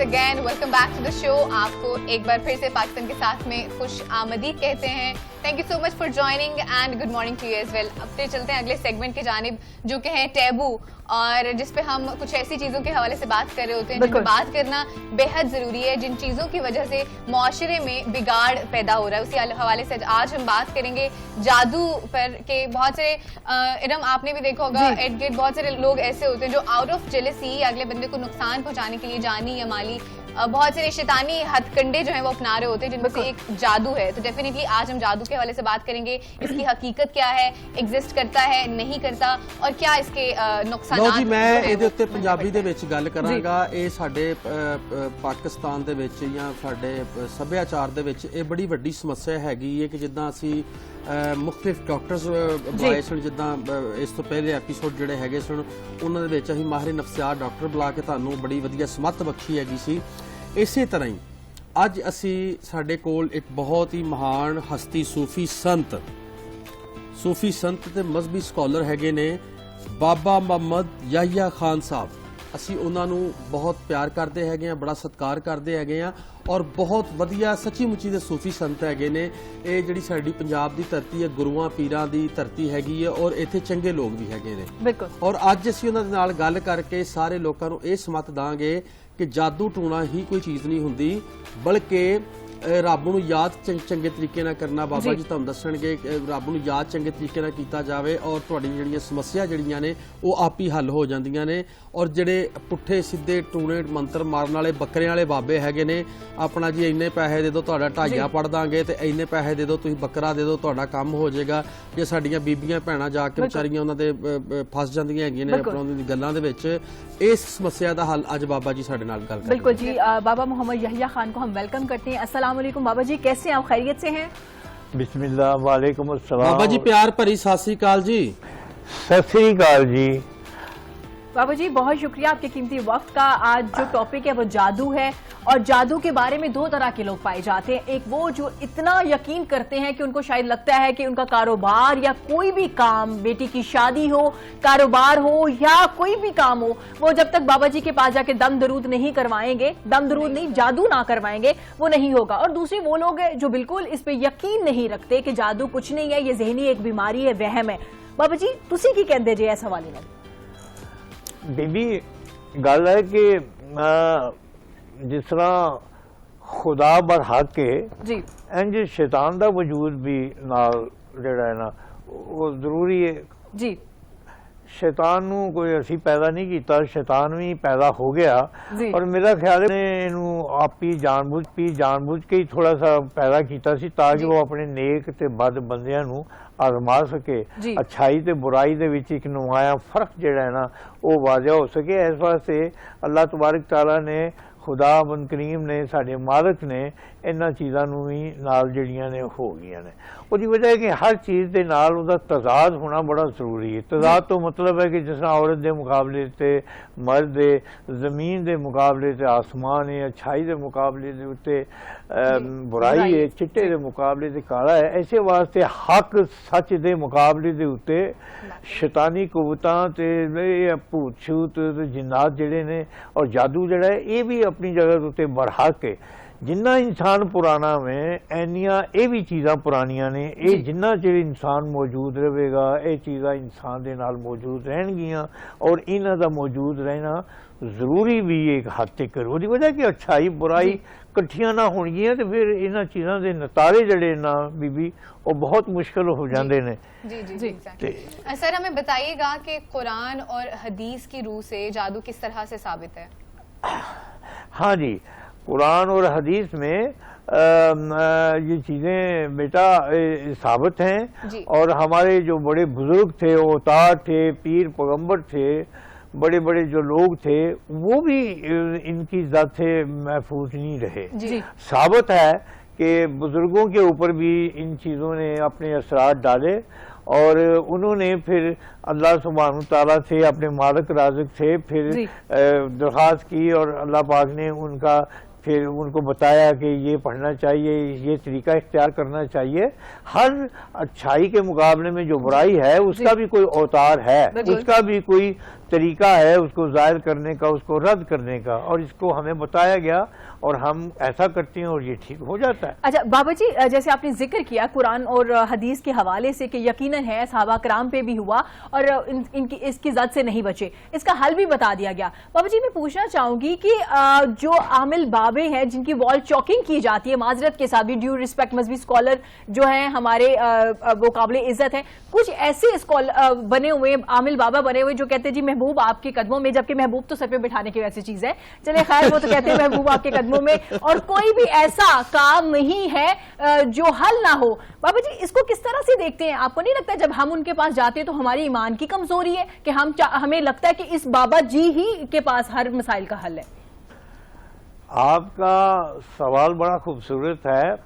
once again, welcome back to the show. आपको एक बार फिर से पाकिस्तान के साथ में खुश आमदीद कहते हैं. Thank you so much for joining and good morning to you as well. अब फिर चलते हैं अगले सेगमेंट की जानिब जो कि है टैबू, और जिस पे हम कुछ ऐसी चीज़ों के हवाले से बात कर रहे होते हैं जिन पे बात करना बेहद ज़रूरी है, जिन चीज़ों की वजह से माशरे में बिगाड़ पैदा हो रहा है. उसी हवाले से आज हम बात करेंगे जादू पर के. बहुत सारे इरम आपने भी देखा होगा एट गेट, बहुत सारे लोग ऐसे होते हैं जो आउट ऑफ जेलसी अगले बंदे को नुकसान पहुंचाने के लिए जानी या माली बहुत सारे शैतानी हथकंडे जो हैं वो अपना रहे होते हैं, जिनमें से एक जादू है. तो डेफिनेटली आज हम जादू के हवाले से बात करेंगे. इसकी हकीकत क्या है, एग्जिस्ट करता है नहीं करता, और क्या इसके नुकसान. जी मैं ਇਹਦੇ ਉੱਤੇ ਪੰਜਾਬੀ ਦੇ ਵਿੱਚ ਗੱਲ ਕਰਾਂਗਾ. ਇਹ ਸਾਡੇ ਪਾਕਿਸਤਾਨ ਦੇ ਵਿੱਚ ਜਾਂ ਸਾਡੇ ਸੱਭਿਆਚਾਰ ਦੇ ਵਿੱਚ ਇਹ ਬੜੀ ਵੱਡੀ ਸਮੱਸਿਆ ਹੈਗੀ ਹੈ ਕਿ ਜਿੱਦਾਂ ਅਸੀਂ ਮੁxtਲਿਫ ਡਾਕਟਰਸ ਬੁਲਾਏ ਸਨ, ਜਿੱਦਾਂ ਇਸ ਤੋਂ ਪਹਿਲੇ ਐਪੀਸੋਡ ਜਿਹੜੇ ਹੈਗੇ ਸਨ ਉਹਨਾਂ ਦੇ ਵਿੱਚ ਅਸੀਂ ਮਾਹਿਰ ਨਫਸਿਆਤ ਡਾਕਟਰ ਬੁਲਾ ਕੇ ਤੁਹਾਨੂੰ ਬੜੀ ਵਧੀਆ ਸਮੱਤ ਬਖਸ਼ੀ ਹੈਗੀ ਸੀ. ਇਸੇ ਤਰ੍ਹਾਂ ਹੀ ਅੱਜ ਅਸੀਂ ਸਾਡੇ ਕੋਲ ਇੱਕ ਬਹੁਤ ਹੀ ਮਹਾਨ ਹਸਤੀ ਸੂਫੀ ਸੰਤ ਤੇ ਮਜ਼ਹਬੀ ਸਕਾਲਰ ਹੈਗੇ ਨੇ ਬਾਬਾ ਮੁਹੰਮਦ ਯਾਹਿਆ ਖਾਨ ਸਾਹਿਬ. ਅਸੀਂ ਉਹਨਾਂ ਨੂੰ ਬਹੁਤ ਪਿਆਰ ਕਰਦੇ ਹੈਗੇ ਆ, ਬੜਾ ਸਤਿਕਾਰ ਕਰਦੇ ਹੈਗੇ ਆ, ਔਰ ਬਹੁਤ ਵਧੀਆ ਸੱਚੀ ਮੁੱਚੀ ਦੇ ਸੂਫੀ ਸੰਤ ਹੈਗੇ ਨੇ. ਇਹ ਜਿਹੜੀ ਸਾਡੀ ਪੰਜਾਬ ਦੀ ਧਰਤੀ ਹੈ ਗੁਰੂਆਂ ਪੀਰਾਂ ਦੀ ਧਰਤੀ ਹੈਗੀ ਹੈ, ਔਰ ਇੱਥੇ ਚੰਗੇ ਲੋਕ ਵੀ ਹੈਗੇ ਨੇ ਬਿਲਕੁਲ. ਔਰ ਅੱਜ ਅਸੀਂ ਉਹਨਾਂ ਦੇ ਨਾਲ ਗੱਲ ਕਰਕੇ ਸਾਰੇ ਲੋਕਾਂ ਨੂੰ ਇਹ ਸਮੱਤ ਦਾਂਗੇ ਕਿ ਜਾਦੂ ਟੂਣਾ ਹੀ ਕੋਈ ਚੀਜ਼ ਨਹੀਂ ਹੁੰਦੀ, ਬਲਕਿ ਰੱਬ ਨੂੰ ਯਾਦ ਚੰਗੇ ਤਰੀਕੇ ਨਾਲ ਕਰਨਾ. ਬਾਬਾ ਜੀ ਤੁਹਾਨੂੰ ਦੱਸਣਗੇ ਰੱਬ ਨੂੰ ਯਾਦ ਚੰਗੇ ਤਰੀਕੇ ਨਾਲ ਕੀਤਾ ਜਾਵੇ ਔਰ ਤੁਹਾਡੀਆਂ ਜਿਹੜੀਆਂ ਸਮੱਸਿਆ ਜਿਹੜੀਆਂ ਨੇ ਉਹ ਆਪ ਹੀ ਹੱਲ ਹੋ ਜਾਂਦੀਆਂ ਨੇ. ਔਰ ਜਿਹੜੇ ਪੁੱਠੇ ਸਿੱਧੇ ਟੂਣੇ ਮੰਤਰ ਮਾਰਨ ਵਾਲੇ ਬੱਕਰਿਆਂ ਵਾਲੇ ਬਾਬੇ ਹੈਗੇ ਨੇ, ਆਪਣਾ ਜੀ ਇੰਨੇ ਪੈਸੇ ਦੇ ਦਿਓ ਤੁਹਾਡਾ ਢਾਈਆ ਪੜ ਦਾਂਗੇ, ਤੇ ਇੰਨੇ ਪੈਸੇ ਦੇ ਦਿਓ ਤੁਸੀਂ ਬੱਕਰਾ ਦੇ ਦਿਓ ਤੁਹਾਡਾ ਕੰਮ ਹੋ ਜਾਏਗਾ. ਜੇ ਸਾਡੀਆਂ ਬੀਬੀਆਂ ਭੈਣਾਂ ਜਾ ਕੇ ਵਿਚਾਰੀਆਂ ਉਹਨਾਂ ਦੇ ਫਸ ਜਾਂਦੀਆਂ ਹੈਗੀਆਂ ਨੇ ਆਪਣੀ ਗੱਲਾਂ ਦੇ ਵਿੱਚ, ਇਸ ਸਮੱਸਿਆ ਦਾ ਹੱਲ ਅੱਜ ਬਾਬਾ ਜੀ ਸਾਡੇ ਨਾਲ ਗੱਲ बिल्कुल जी. बाबा मोहम्मद यहिया खान को हम वेलकम करते हैं. अस्सलाम वालेकुम बाबा जी, कैसे हैं आप, खैरियत से हैं? बिस्मिल्लाह, वालेकुम अस्सलाम. बाबा जी प्यार भरी सत श्री अकाल जी. सत श्री अकाल जी. बाबा जी बहुत शुक्रिया आपके कीमती वक्त का. आज जो टॉपिक है वो जादू है, और जादू के बारे में दो तरह के लोग पाए जाते हैं. एक वो जो इतना यकीन करते हैं कि उनको शायद लगता है कि उनका कारोबार या कोई भी काम, बेटी की शादी हो, कारोबार हो या कोई भी काम हो, वो जब तक बाबा जी के पास जाके दम दरूद नहीं करवाएंगे, दम दरूद नहीं जादू ना करवाएंगे, वो नहीं होगा. और दूसरे वो लोग हैं जो बिल्कुल इस पे यकीन नहीं रखते कि जादू कुछ नहीं है, ये जहनी एक बीमारी है, वहम है. बाबा जी तुसी की कहंदे जे इस हवाले नाल? बीबी गल है कि जिस तरह खुदा बर हक है जी, इंज शैतान दा वजूद भी नाल जिहड़ा है ना वो जरूरी है जी. शैतान नू कोई असी पैदा नहीं किया, शैतान भी पैदा हो गया. और मेरा ख्याल है इन्हू आप ही जानबूझ के ही थोड़ा सा पैदा किया सी ताकि वो अपने नेक ते बद बंदियां नू आजमा सके. अच्छाई ते बुराई दे विच एक नुमाया फर्क जिहड़ा है ना वो वाज़ह हो सके. इस वास्ते अल्लाह तबारक तआला ने खुदा बन करीम ने साडे मालिक ने इन्हां चीज़ां नू भी नाल जिहड़ियां ने हो गईयां ने. उसकी वजह है कि हर चीज़ के नाल उहदा तजाद होना बड़ा जरूरी है. तजाद तो मतलब है कि जिस तरह औरत के मुकाबले से मर्द है, जमीन के मुकाबले से आसमान है, अच्छाई के मुकाबले के उत्ते बुराई है, चिट्टे के मुकाबले से काला है. ऐसे वास्ते हक सच के मुकाबले के उत्ते शैतानी कुवतां ते भूत छूत जिन्नात जिहड़े ने और जादू जिहड़ा है ये भी अपनी जगह उत्ते बरहक है. जिन्ना इंसान पुराना में ऐनिया ये भी चीज़ां पुरानियां ने, ये जिन्ना चिर इंसान मौजूद रहेगा ये चीज़ां इंसान दे नाल मौजूद रहनगियां, और इन्हां दा मौजूद रहना जरूरी भी एक हद तक. उसकी वजह कि अच्छाई बुराई कट्ठियां ना होणगियां ते फिर इन्हां चीज़ां दे नतारे जड़े ना बीबी वो बहुत मुश्किल हो जाते हैं. जी जी जी. सर हमें बताइएगा कि कुरान और हदीस की रूह से जादू किस तरह से साबित है? हाँ जी, कुरान और हदीस में ये चीज़ें बेटा साबित हैं. और हमारे जो बड़े बुजुर्ग थे, औतार थे, पीर पैगंबर थे, बड़े बड़े जो लोग थे वो भी इनकी ज़ात से महफूज नहीं रहे. साबित है कि बुजुर्गों के ऊपर भी इन चीज़ों ने अपने असरात डाले, और उन्होंने फिर अल्लाह सुब्हानहू तआला से अपने मालिक राज़िक से फिर दरख्वास्त की, और अल्लाह पाक ने उनका फिर उनको बताया कि ये पढ़ना चाहिए, ये तरीका इख्तियार करना चाहिए. हर अच्छाई के मुकाबले में जो बुराई है उसका भी कोई अवतार है, उसका भी कोई तरीका है उसको ज़ाहिर करने का, उसको रद्द करने का, और इसको हमें बताया गया और हम ऐसा करते हैं और ये ठीक हो जाता है। अच्छा बाबा जी, जैसे आपने जिक्र किया कुरान और हदीस के हवाले से कि यकीनन है सहाबा कराम पे भी हुआ और इनकी इसकी ज़द से नहीं बचे, इसका हल भी बता दिया गया। बाबा जी मैं पूछना चाहूंगी कि जो आमिल बाबे हैं जिनकी वॉल चॉकिंग की जाती है, माजरत के साथ भी ड्यू रिस्पेक्ट मजहबी स्कॉलर जो हैं हमारे वो काबिल इज्जत हैं, कुछ ऐसे स्कॉलर बने हुए आमिल बाबा बने हुए जो कहते हैं जी महबूब आपके कदमों में, जबकि महबूब तो सर पे बिठाने की वैसी चीज है, चले खैर वो तो कहते हैं महबूब आपके कदमों में, और कोई भी ऐसा काम नहीं है जो हल ना हो। बाबा जी इसको किस तरह से देखते हैं? आपको नहीं लगता जब हम उनके पास जाते हैं तो हमारी ईमान की कमजोरी है कि हमें लगता है कि इस बाबा जी ही के पास हर मसाइल का हल है? आपका सवाल बड़ा खूबसूरत है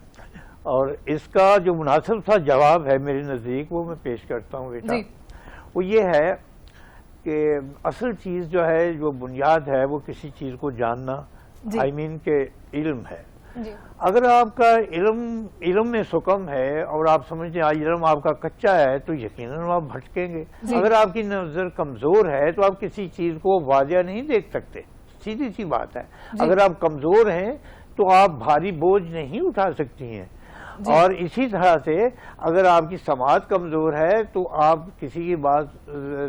और इसका जो मुनासिब सा जवाब है मेरे नज़दीक वो मैं पेश करता हूँ बेटा। वो ये है कि असल चीज़ जो है, जो बुनियाद है, वो किसी चीज़ को जानना, आई मीन के इल्म है। अगर आपका इल्म में सुकम है और आप समझते हैं इल्म आपका कच्चा है तो यकीनन आप भटकेंगे। अगर आपकी नज़र कमज़ोर है तो आप किसी चीज़ को वाज़िया नहीं देख सकते, सीधी सी बात है। अगर आप कमज़ोर हैं तो आप भारी बोझ नहीं उठा सकती हैं, और इसी तरह से अगर आपकी समात कमजोर है तो आप किसी की बात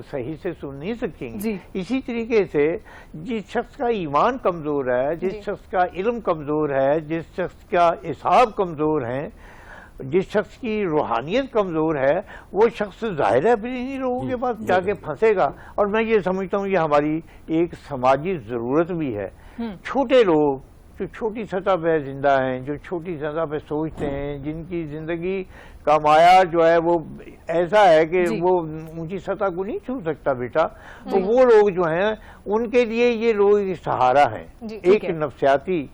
सही से सुन नहीं सकेंगे। इसी तरीके से जिस शख्स का ईमान कमजोर है, जिस शख्स का इल्म कमजोर है, जिस शख्स का हिसाब कमजोर है, जिस शख्स की रूहानियत कमजोर है, वो शख्स जाहिर है अपने इन्हीं लोगों के पास जाके फंसेगा। और मैं ये समझता हूँ ये हमारी एक समाजी जरूरत भी है। छोटे लोग जो छोटी सतह पे जिंदा हैं, जो छोटी सतह पे सोचते हैं, जिनकी जिंदगी का माया जो है वो ऐसा है कि वो ऊंची सतह को नहीं छू सकता बेटा, तो वो लोग जो हैं उनके लिए ये लोग सहारा हैं, एक नफ्सियाती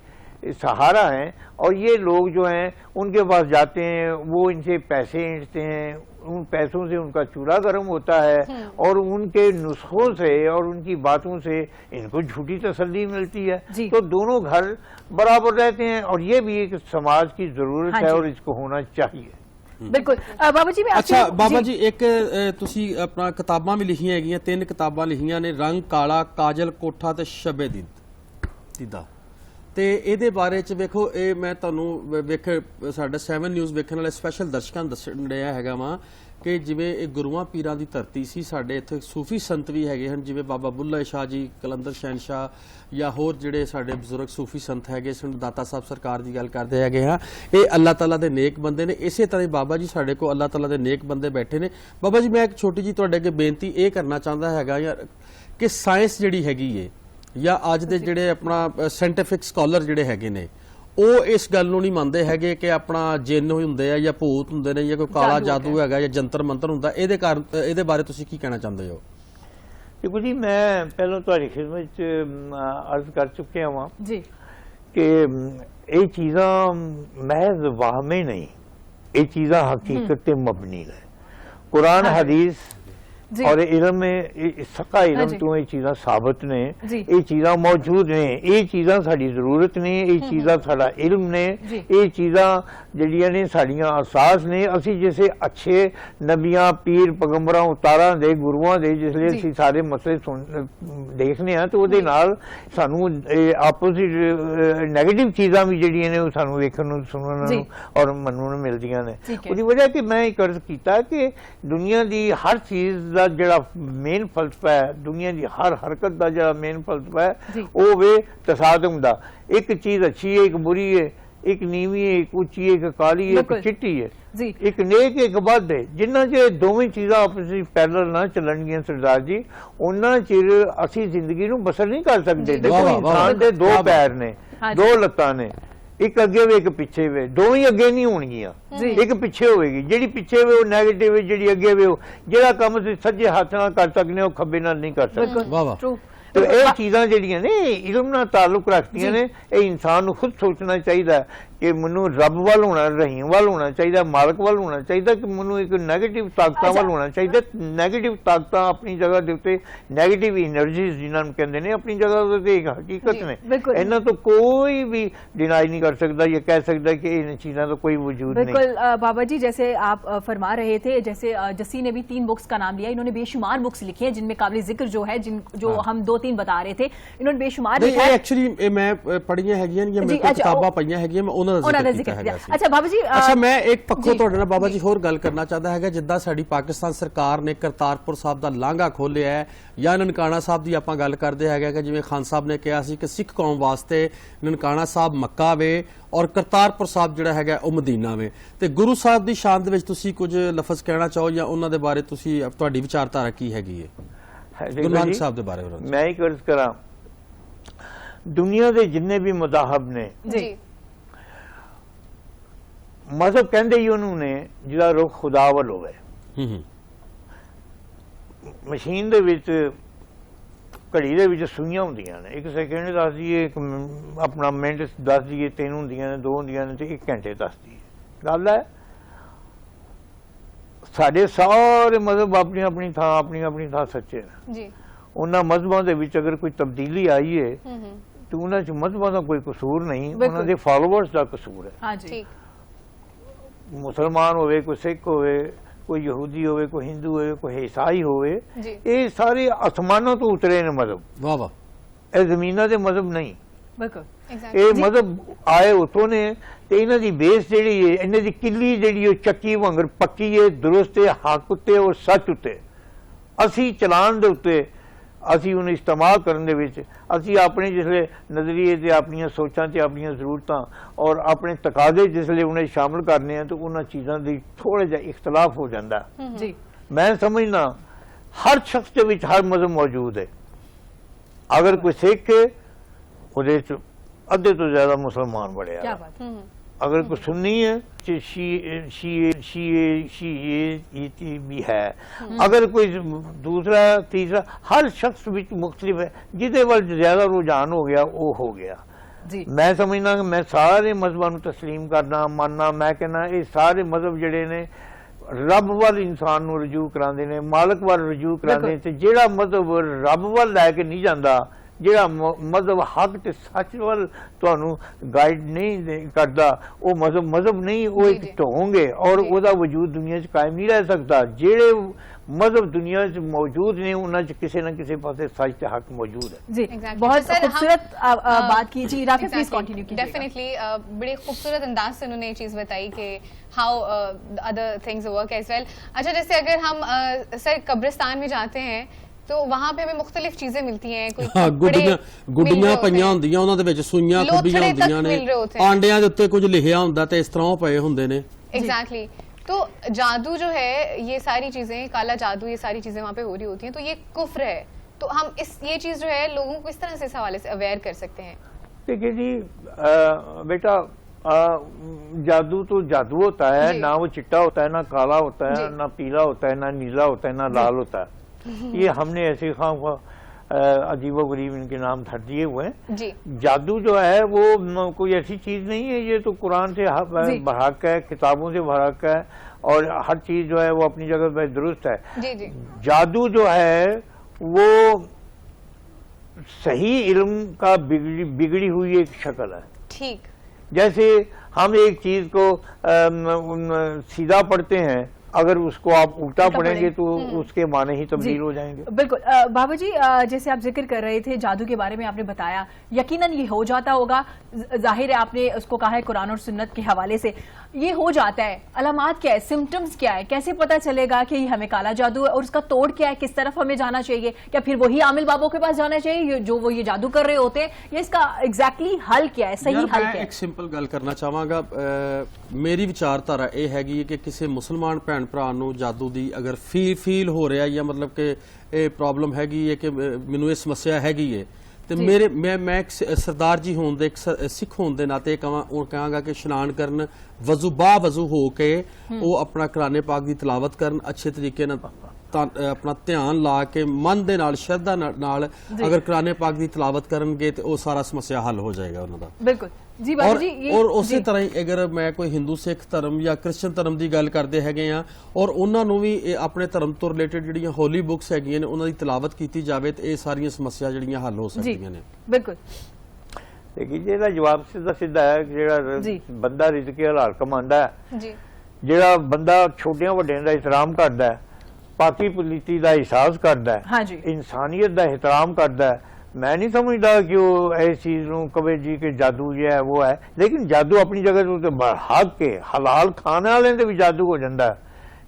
सहारा हैं। और ये लोग जो हैं उनके पास जाते हैं, वो इनसे पैसे ऐंठते हैं, उन पैसों से उनका चूल्हा गर्म होता है और उनके नुस्खों से और उनकी बातों से इनको झूठी तसल्ली मिलती है। तो दोनों घर बराबर रहते हैं और ये भी एक समाज की जरूरत है और इसको होना चाहिए। बिल्कुल बाबा जी। अच्छा बाबा जी एक ਤੁਸੀਂ ਆਪਣਾ ਕਿਤਾਬਾਂ ਵੀ ਲਿਖੀਆਂ ਹੈਗੀਆਂ, 3 ਕਿਤਾਬਾਂ ਲਿਖੀਆਂ ਨੇ, ਰੰਗ ਕਾਲਾ, ਕਾਜਲ ਕੋਠਾ ਤੇ ਸ਼ਬੇ ਦੀਦਾ, ਤੇ ਇਹਦੇ ਬਾਰੇ ਚ ਵੇਖੋ ਇਹ ਮੈਂ ਤੁਹਾਨੂੰ ਵੇਖ ਸਾਡਾ 7 ਨਿਊਜ਼ ਵੇਖਣ ਵਾਲੇ ਸਪੈਸ਼ਲ ਦਰਸ਼ਕਾਂ ਨੂੰ ਦੱਸਣ ਰਿਹਾ ਹੈਗਾ ਵਾਂ ਕਿ ਜਿਵੇਂ ਇਹ ਗੁਰੂਆਂ ਪੀਰਾਂ ਦੀ ਧਰਤੀ ਸੀ, ਸਾਡੇ ਇੱਥੇ ਸੂਫੀ ਸੰਤ ਵੀ ਹੈਗੇ ਹਨ, ਜਿਵੇਂ ਬਾਬਾ ਬੁੱਲ੍ਹੇ ਸ਼ਾਹ ਜੀ, ਕਲੰਦਰ ਸ਼ਹਿਨਸ਼ਾਹ ਜਾਂ ਹੋਰ ਜਿਹੜੇ ਸਾਡੇ ਬਜ਼ੁਰਗ ਸੂਫੀ ਸੰਤ ਹੈਗੇ ਸਨ, ਦਾਤਾ ਸਾਹਿਬ ਸਰਕਾਰ ਦੀ ਗੱਲ ਕਰਦੇ ਹੈਗੇ ਹਾਂ, ਇਹ ਅੱਲਾਹ ਤਾਲਾ ਦੇ ਨੇਕ ਬੰਦੇ ਨੇ। ਇਸੇ ਤਰ੍ਹਾਂ ਹੀ ਬਾਬਾ ਜੀ ਸਾਡੇ ਕੋਲ ਅੱਲਾਹ ਤਾਲਾ ਦੇ ਨੇਕ ਬੰਦੇ ਬੈਠੇ ਨੇ। ਬਾਬਾ ਜੀ ਮੈਂ ਇੱਕ ਛੋਟੀ ਜੀ ਤੁਹਾਡੇ ਅੱਗੇ ਬੇਨਤੀ ਇਹ ਕਰਨਾ ਚਾਹੁੰਦਾ ਹੈਗਾ ਯਾਰ ਕਿ ਸਾਇੰਸ ਜਿਹੜੀ ਹੈਗੀ ਏ ਜਾਂ ਅੱਜ ਦੇ ਜਿਹੜੇ ਆਪਣਾ ਸਾਇੰਟੀਫਿਕ ਸਕਾਲਰ ਜਿਹੜੇ ਹੈਗੇ ਨੇ ਉਹ ਇਸ ਗੱਲ ਨੂੰ ਨਹੀਂ ਮੰਨਦੇ ਹੈਗੇ ਕਿ ਆਪਣਾ ਜਿੰਨ ਹੁੰਦੇ ਆ ਜਾਂ ਭੂਤ ਹੁੰਦੇ ਨੇ ਜਾਂ ਕੋਈ ਕਾਲਾ ਜਾਦੂ ਹੈਗਾ ਜਾਂ ਜੰਤਰ ਮੰਤਰ ਹੁੰਦਾ। ਇਹਦੇ ਕਾਰਨ ਇਹਦੇ ਬਾਰੇ ਤੁਸੀਂ ਕੀ ਕਹਿਣਾ ਚਾਹੁੰਦੇ ਹੋ? ਦੇਖੋ ਜੀ ਮੈਂ ਪਹਿਲਾਂ ਤੁਹਾਡੀ ਖਿਦਮਤ 'ਚ ਅਰਜ਼ ਕਰ ਚੁੱਕਿਆ ਹਾਂ ਜੀ ਕਿ ਇਹ ਚੀਜ਼ਾਂ ਮਹਿਜ਼ ਵਾਹਮੇ ਨਹੀਂ, ਇਹ ਚੀਜ਼ਾਂ ਹਕੀਕਤ ਤੇ ਮਬਨੀ ਨੇ। ਕੁਰਾਨ ਹਦੀਸ और इलम में सका इलम तो ये चीज़ां साबित ने, ये चीज़ां मौजूद ने, ये चीज़ां साडी जरूरत ने, ये चीज़ां साडा इल्म ने, ये चीज़ां जड़ियां ने साडियां अहसास ने। असी जैसे अच्छे नबियां पीर पैगंबरां उतारां दे गुरुआं दे जिसले असी सारे मसले देखने हैं तो उहदे नाल सानू आपोजिट नैगेटिव चीज़ां भी जड़ियां ने सानू वेखण नूं सुनण नूं और मनण नूं मिलदियां ने। उहदी वजह कि मैं एक अर्ज कीता कि दुनिया दी हर चीज़ ਜਿਹੜਾ ਮੇਨ ਫਲਸਫਾ ਹੈ, ਦੁਨੀਆ ਦੀ ਹਰ ਹਰਕਤ ਦਾ ਜਿਹੜਾ ਮੇਨ ਫਲਸਫਾ ਹੈ ਉਹ ਵੇ ਤਸਾਦਮ ਦਾ। ਇੱਕ ਚੀਜ਼ ਅੱਛੀ ਹੈ, ਇੱਕ ਬੁਰੀ ਹੈ, ਇੱਕ ਨੀਵੀਂ ਹੈ, ਇੱਕ ਉੱਚੀ ਹੈ, ਇੱਕ ਕਾਲੀ ਹੈ, ਇੱਕ ਚਿੱਟੀ ਹੈ, ਇੱਕ ਨੇਕ ਇੱਕ ਬਦ ਹੈ। ਜਿੰਨਾ ਚਿਰ ਦੋਵੇਂ ਚੀਜ਼ਾਂ ਆਪਸ ਵਿੱਚ ਪੈਰਲਲ ਨਾ ਚੱਲਣਗੀਆਂ ਸਰਦਾਰ ਜੀ, ਉਹਨਾਂ ਚਿਰ ਅਸੀਂ ਜ਼ਿੰਦਗੀ ਨੂੰ ਬਸਰ ਨਹੀਂ ਕਰ ਸਕਦੇ। ਦੇਖੋ ਇਨਸਾਨ ਦੇ 2 ਪੈਰ ਨੇ, 2 ਲੱਤਾਂ ਨੇ, ਇੱਕ ਅੱਗੇ ਵੇ ਇੱਕ ਪਿੱਛੇ ਵੇ, ਦੋਵੇਂ ਅੱਗੇ ਨਹੀਂ ਹੋਣਗੀਆਂ, ਇੱਕ ਪਿੱਛੇ ਹੋਵੇਗੀ। ਜਿਹੜੀ ਪਿੱਛੇ ਵੇ ਉਹ ਨੈਗੇਟਿਵ ਹੈ, ਜਿਹੜੀ ਅੱਗੇ ਵੇ ਉਹ ਜਿਹੜਾ ਕੰਮ ਤੁਸੀਂ ਸੱਜੇ ਹੱਥ ਨਾਲ ਕਰ ਸਕਦੇ ਹੋ ਖੱਬੇ ਨਾਲ ਨਹੀਂ ਕਰ ਸਕਦੇ। ਵਾਹ ਵਾਹ। तो ये चीज़ां जड़ियां ने इल्म नाल ताल्लुक रखदियां ने। ये इंसान नूं खुद सोचना चाहिए ਕਿ ਮੈਨੂੰ ਰੱਬ ਵੱਲ ਹੋਣਾ, ਰਹੀਮ ਵੱਲ ਹੋਣਾ ਚਾਹੀਦਾ, ਮਾਲਕ ਵੱਲ ਹੋਣਾ ਚਾਹੀਦਾ, ਕਿ ਮੈਨੂੰ ਇੱਕ ਨੈਗੇਟਿਵ ਤਾਕਤਾਂ ਵੱਲ ਹੋਣਾ ਚਾਹੀਦਾ। ਨੈਗੇਟਿਵ ਤਾਕਤਾਂ ਆਪਣੀ ਜਗ੍ਹਾ ਦੇ ਉੱਤੇ, ਨੈਗੇਟਿਵ એનર્ਜੀਜ਼ ਜਿਨ੍ਹਾਂ ਨੂੰ ਕਹਿੰਦੇ ਨੇ, ਆਪਣੀ ਜਗ੍ਹਾ ਦੇ ਉੱਤੇ ਇੱਕ ਹਕੀਕਤ ਨੇ। ਇਹਨਾਂ ਤੋਂ ਕੋਈ ਵੀ डिनाई नहीं कर सकता, ये कह सकता कि इन चीज़ों का कोई वजूद नहीं। बिल्कुल बाबा जी, जैसे आप फरमा रहे थे, जैसे जसी ने भी 3 बुक्स का नाम लिया, इन्होंने बेशुमार बुक्स लिखी हैं जिनमें काबिल जिक्र जो है, जो हम 2-3 बता रहे थे, इन्होंने बेशुमार लिखा है। एक्चुअली मैं पढ़ियां हैगियां या मेरे को किताबां पईयां हैगियां, मैं ਉਹਨਾਂ ਦਾ ਜ਼ਿਕਰ ਕੀਤਾ ਹੈਗਾ। ਅੱਛਾ ਬਾਬਾ ਜੀ, ਅੱਛਾ ਮੈਂ ਇੱਕ ਪੱਖੋਂ ਤੁਹਾਡੇ ਨਾਲ ਬਾਬਾ ਜੀ ਹੋਰ ਗੱਲ ਕਰਨਾ ਚਾਹਦਾ ਹੈਗਾ। ਜਿੱਦਾਂ ਸਾਡੀ ਪਾਕਿਸਤਾਨ ਸਰਕਾਰ ਨੇ ਕਰਤਾਰਪੁਰ ਸਾਹਿਬ ਦਾ ਲਾਂਘਾ ਖੋਲਿਆ ਹੈ, ਜਾਂ ਨਨਕਾਣਾ ਸਾਹਿਬ ਦੀ ਆਪਾਂ ਗੱਲ ਕਰਦੇ ਹੈਗੇ ਕਿ ਜਿਵੇਂ ਖਾਨ ਸਾਹਿਬ ਨੇ ਕਿਹਾ ਸੀ ਕਿ ਸਿੱਖ ਕੌਮ ਵਾਸਤੇ ਨਨਕਾਣਾ ਸਾਹਿਬ ਮੱਕਾ ਵੇ ਔਰ ਕਰਤਾਰਪੁਰ ਸਾਹਿਬ ਜਿਹੜਾ ਹੈਗਾ ਉਹ ਮਦੀਨਾ ਵੇ, ਤੇ ਗੁਰੂ ਸਾਹਿਬ ਦੀ ਸ਼ਾਨ ਦੇ ਵਿੱਚ ਤੁਸੀਂ ਕੁਝ ਲਫ਼ਜ਼ ਕਹਿਣਾ ਚਾਹੋ ਜਾਂ ਉਹਨਾਂ ਦੇ ਬਾਰੇ ਤੁਸੀਂ ਤੁਹਾਡੀ ਵਿਚਾਰਧਾਰਾ ਕੀ ਹੈਗੀ ਹੈ ਗੁਰੂ ਨਾਨਕ ਸਾਹਿਬ ਦੇ ਬਾਰੇ? ਮੈਂ ਹੀ ਕਰਜ਼ ਕਰਾਂ, ਦੁਨੀਆ ਦੇ ਜਿੰਨੇ ਵੀ ਮਜ਼ਾਹਬ ਨੇ ਜੀ ਮਜ਼ਹਬ ਕਹਿੰਦੇ ਹੀ ਉਹਨੂੰ ਨੇ ਜਿਹਦਾ ਰੁਖ ਖੁਦਾ ਵੱਲ ਹੋਵੇ। ਮਸ਼ੀਨ ਦੇ ਵਿੱਚ, ਘੜੀ ਦੇ ਵਿੱਚ ਸੂਈਆਂ ਹੁੰਦੀਆਂ ਨੇ, 1 ਸੈਕਿੰਡ ਦੱਸ ਦਈਏ, ਆਪਣਾ ਮਿੰਟ ਦੱਸ ਦਈਏ, 3 ਹੁੰਦੀਆਂ ਨੇ, 2 ਹੁੰਦੀਆਂ ਨੇ, ਤੇ 1 ਘੰਟੇ ਦੱਸਦੀ ਹੈ। ਗੱਲ ਹੈ ਸਾਡੇ ਸਾਰੇ ਮਜ਼ਹਬ ਆਪਣੀ ਆਪਣੀ ਥਾਂ ਸੱਚੇ ਨੇ ਜੀ। ਉਹਨਾਂ ਮਜ਼ਹਬਾਂ ਦੇ ਵਿੱਚ ਅਗਰ ਕੋਈ ਤਬਦੀਲੀ ਆਈ ਹੈ ਤੇ ਉਹਨਾਂ 'ਚ ਮਜ਼ਹਬਾਂ ਦਾ ਕੋਈ ਕਸੂਰ ਨਹੀਂ, ਉਹਨਾਂ ਦੇ ਫਾਲੋਅਰਸ ਦਾ ਕਸੂਰ ਹੈ। हाँ जी, ਮੁਸਲਮਾਨ ਹੋਵੇ, ਕੋਈ ਸਿੱਖ ਹੋਵੇ, ਕੋਈ ਯਹੂਦੀ ਹੋਵੇ, ਕੋਈ ਹਿੰਦੂ ਹੋਵੇ, ਕੋਈ ਈਸਾਈ ਹੋਵੇ, ਇਹ ਸਾਰੇ ਅਸਮਾਨਾਂ ਤੋਂ ਉਤਰੇ ਨੇ ਮਜ਼ਹਬ। ਵਾਹ ਵਾਹ, ਇਹ ਜ਼ਮੀਨਾਂ ਦੇ ਮਜ਼ਹਬ ਨਹੀਂ, बिल्कुल ਇਹ ਮਜ਼ਹਬ ਆਏ ਉਤੋਂ ਨੇ। ਤੇ ਇਹਨਾਂ ਦੀ ਬੇਸ ਜਿਹੜੀ ਹੈ, ਇਹਨਾਂ ਦੀ ਕਿੱਲੀ ਜਿਹੜੀ ਉਹ ਚੱਕੀ ਵਾਂਗਰ ਪੱਕੀ ਹੈ, ਦਰੁਸਤ ਹੈ, ਹੱਕ ਉੱਤੇ ਔਰ ਸੱਚ ਉੱਤੇ। ਅਸੀਂ ਚਲਾਨ ਦੇ ਉੱਤੇ, ਅਸੀਂ ਉਹਨੂੰ ਇਸਤੇਮਾਲ ਕਰਨ ਦੇ ਵਿੱਚ, ਅਸੀਂ ਆਪਣੇ ਜਿਸਲੇ ਨਜ਼ਰੀਏ ਤੇ ਆਪਣੀਆਂ ਸੋਚਾਂ ਤੇ ਆਪਣੀਆਂ ਜ਼ਰੂਰਤਾਂ ਔਰ ਆਪਣੇ ਤਕਾਜ਼ੇ ਜਿਸਲੇ ਉਹਨੇ ਸ਼ਾਮਲ ਕਰਨੇ ਆ, ਤੇ ਉਹਨਾਂ ਚੀਜ਼ਾਂ ਦੀ ਥੋੜਾ ਜਿਹਾ ਇਖਤਲਾਫ ਹੋ ਜਾਂਦਾ जी। ਮੈਂ ਸਮਝਦਾ ਹਰ ਸ਼ਖਸ ਦੇ ਵਿੱਚ ਹਰ ਮਜ਼ਹਬ ਮੌਜੂਦ ਹੈ। ਅਗਰ ਕੋਈ ਸਿੱਖ ਹੈ, ਉਹਦੇ ਚ ਅੱਧੇ ਤੋਂ ਜ਼ਿਆਦਾ ਮੁਸਲਮਾਨ ਬੜੇ क्या ਆ। बात है। अगर कोई सुन्नी है, शीए भी है। अगर कोई दूसरा तीसरा, हर शख्स विच मुख्तलिफ है, जिदे वल ज्यादा रुझान हो गया वो हो गया। जी। मैं समझना कि मैं सारे मजहबां नूं तस्लीम करना, मानना। मैं कहना ये सारे मजहब जिहड़े ने रब वल इंसान नूं रजू करांदे ने, मालक वल रजू करांदे, ते जिहड़ा मजहब रब वल लैके नहीं जांदा, ਜਿਹੜਾ ਮਜ਼ਹਬ ਹੱਕ ਤੇ ਸੱਚ ਵੱਲ ਤੁਹਾਨੂੰ ਗਾਈਡ ਨਹੀਂ ਕਰਦਾ, ਉਹ ਮਜ਼ਹਬ ਨਹੀਂ, ਉਹ ਇੱਕ ਢੋਂਗ ਹੈ ਔਰ ਉਹਦਾ ਵਜੂਦ ਦੁਨੀਆ 'ਚ ਕਾਇਮ ਨਹੀਂ ਰਹਿ ਸਕਦਾ। ਜਿਹੜੇ ਮਜ਼ਹਬ ਦੁਨੀਆ 'ਚ ਮੌਜੂਦ ਨੇ ਉਹਨਾਂ 'ਚ ਕਿਸੇ ਨਾ ਕਿਸੇ ਪਾਸੇ ਸੱਚ ਤੇ ਹੱਕ ਮੌਜੂਦ ਹੈ। जी, बहुत खूबसूरत बात की जी। राफी प्लीज कंटिन्यू कीजिए। डेफिनेटली बड़े खूबसूरत अंदाज से उन्होंने ये चीज बताई कि how other things work as well. अच्छा, जैसे अगर हम सर कब्रिस्तान में जाते हैं तो वहां पे हमें मुख्तलिफ चीजें मिलती हैं, कोई ਗੁੱਡੀਆਂ ਪਈਆਂ ਹੁੰਦੀਆਂ, ਉਹਨਾਂ ਦੇ ਵਿੱਚ ਸੂਈਆਂ ਖੁੱਬੀਆਂ ਹੁੰਦੀਆਂ ਨੇ, ਆਂਡਿਆਂ ਦੇ ਉੱਤੇ ਕੁਝ ਲਿਖਿਆ ਹੁੰਦਾ ਤੇ ਇਸ ਤਰ੍ਹਾਂ ਉਹ ਪਏ ਹੁੰਦੇ ਨੇ। एग्जैक्टली। तो जादू जो है, ये सारी चीजें, काला जादू, ये सारी चीजें वहां पे हो रही होती हैं, तो ये कुफ्र है। तो हम ये चीज जो है लोगों को इस तरह से इस हवाले से अवेयर कर सकते हैं। देखिए जी बेटा, जादू तो जादू होता है, ना वो चिट्टा होता है, ना काला होता है, ना पीला होता है, ना नीला होता है, ना लाल होता है। ये हमने ऐसे खाम अजीबो गरीब इनके नाम धर दिए हुए हैं जी। जादू जो है वो कोई ऐसी चीज नहीं है, ये तो कुरान से भरक है, किताबों से भरक है, और हर चीज जो है वो अपनी जगह पे दुरुस्त है। जी जी। जादू जो है वो सही इल्म का बिगड़ी हुई एक शक्ल है। ठीक। जैसे हम एक चीज को सीधा पढ़ते हैं, अगर उसको आप उल्टा पढ़ेंगे तो उसके माने ही तब्दील हो जाएंगे। बिल्कुल बाबा जी, जैसे आप जिक्र कर रहे थे जादू के बारे में, आपने बताया यकीनन ये हो जाता होगा, जाहिर है आपने उसको कहा है कुरान और सुन्नत के हवाले से ये हो जाता है। अलामात क्या है, सिम्टम्स क्या है, कैसे पता चलेगा कि हमें काला जादू है और उसका तोड़ क्या है, किस तरफ हमें जाना चाहिए, या फिर वही आमिल बाबों के पास जाना चाहिए जो वो ये जादू कर रहे होते हैं, या इसका एग्जैक्टली हल क्या है, सही हल क्या है? एक सिंपल गल करना चाहांगा, मेरी विचारधारा ये हैगी है कि किसी मुसलमान भैन भरा नूं जादू दी अगर फील हो रहा है, या मतलब कि ये प्रॉब्लम हैगी है कि मैनूं ये समस्या हैगी है, ਤੇ ਮੇਰੇ ਮੈਂ ਇੱਕ ਸਰਦਾਰ ਜੀ ਹੋਣ ਦੇ, ਇੱਕ ਸਿੱਖ ਹੋਣ ਦੇ ਨਾਤੇ ਕਹਾਂਗਾ ਕਿ ਇਸ਼ਨਾਨ ਕਰਨ, ਵਜ਼ੂ ਹੋ ਕੇ ਉਹ ਆਪਣਾ ਕੁਰਾਨ ਪਾਕ ਦੀ ਤਿਲਾਵਤ ਕਰਨ, ਅੱਛੇ ਤਰੀਕੇ ਨਾਲ ਆਪਣਾ ਧਿਆਨ ਲਾ ਕੇ ਮਨ ਦੇ ਨਾਲ ਸ਼ਰਧਾ ਨਾਲ ਅਗਰ ਕੁਰਾਨ ਪਾਕ ਦੀ ਤਿਲਾਵਤ ਕਰਨਗੇ ਤੇ ਉਹ ਸਾਰਾ ਸਮੱਸਿਆ ਹੱਲ ਹੋ ਜਾਏਗਾ ਉਹਨਾਂ ਦਾ। ਬਿਲਕੁਲ ਜੀ ਬਾਬੂ ਜੀ। ਔਰ ਉਸੇ ਤਰ੍ਹਾਂ ਹੀ ਅਗਰ ਮੈਂ ਕੋਈ ਹਿੰਦੂ ਸਿੱਖ ਧਰਮ ਜਾਂ ਕ੍ਰਿਸਚਨ ਧਰਮ ਦੀ ਗੱਲ ਕਰਦੇ ਹੈਗੇ ਆ ਔਰ ਉਹਨਾਂ ਨੂੰ ਵੀ ਇਹ ਆਪਣੇ ਧਰਮ ਤੋਂ ਰਿਲੇਟਡ ਜਿਹੜੀਆਂ ਹੋਲੀ ਬੁੱਕਸ ਹੈਗੀਆਂ ਨੇ ਉਹਨਾਂ ਦੀ ਤਿਲਾਵਤ ਕੀਤੀ ਜਾਵੇ ਤੇ ਇਹ ਸਾਰੀਆਂ ਸਮੱਸਿਆ ਜਿਹੜੀਆਂ ਹੱਲ ਹੋ ਸਕਦੀਆਂ ਨੇ। ਬਿਲਕੁਲ ਲੇਕਿਨ ਇਹਦਾ ਜਵਾਬ ਸਿੱਧਾ ਹੈ ਕਿ ਜਿਹੜਾ ਬੰਦਾ ਰਿਜ਼ਕ ਹਲਾਲ ਕਮਾਉਂਦਾ ਹੈ, ਜੀ ਜਿਹੜਾ ਬੰਦਾ ਛੋਟਿਆਂ ਵੱਡਿਆਂ ਦਾ ਇਤਰਾਮ ਕਰਦਾ ਹੈ, ਪਾਕੀ ਪਲੀਤੀ ਦਾ ਅਹਿਸਾਸ ਕਰਦਾ ਹੈ, हाँ जी इंसानियत ਦਾ ਇਤਰਾਮ ਕਰਦਾ ਹੈ, मैं नहीं समझता कि वो ऐसी चीज कवे जी के जादू जो है वो है, लेकिन जादू अपनी जगह तो हक के हलाल खाने वाले भी जादू हो जाता है,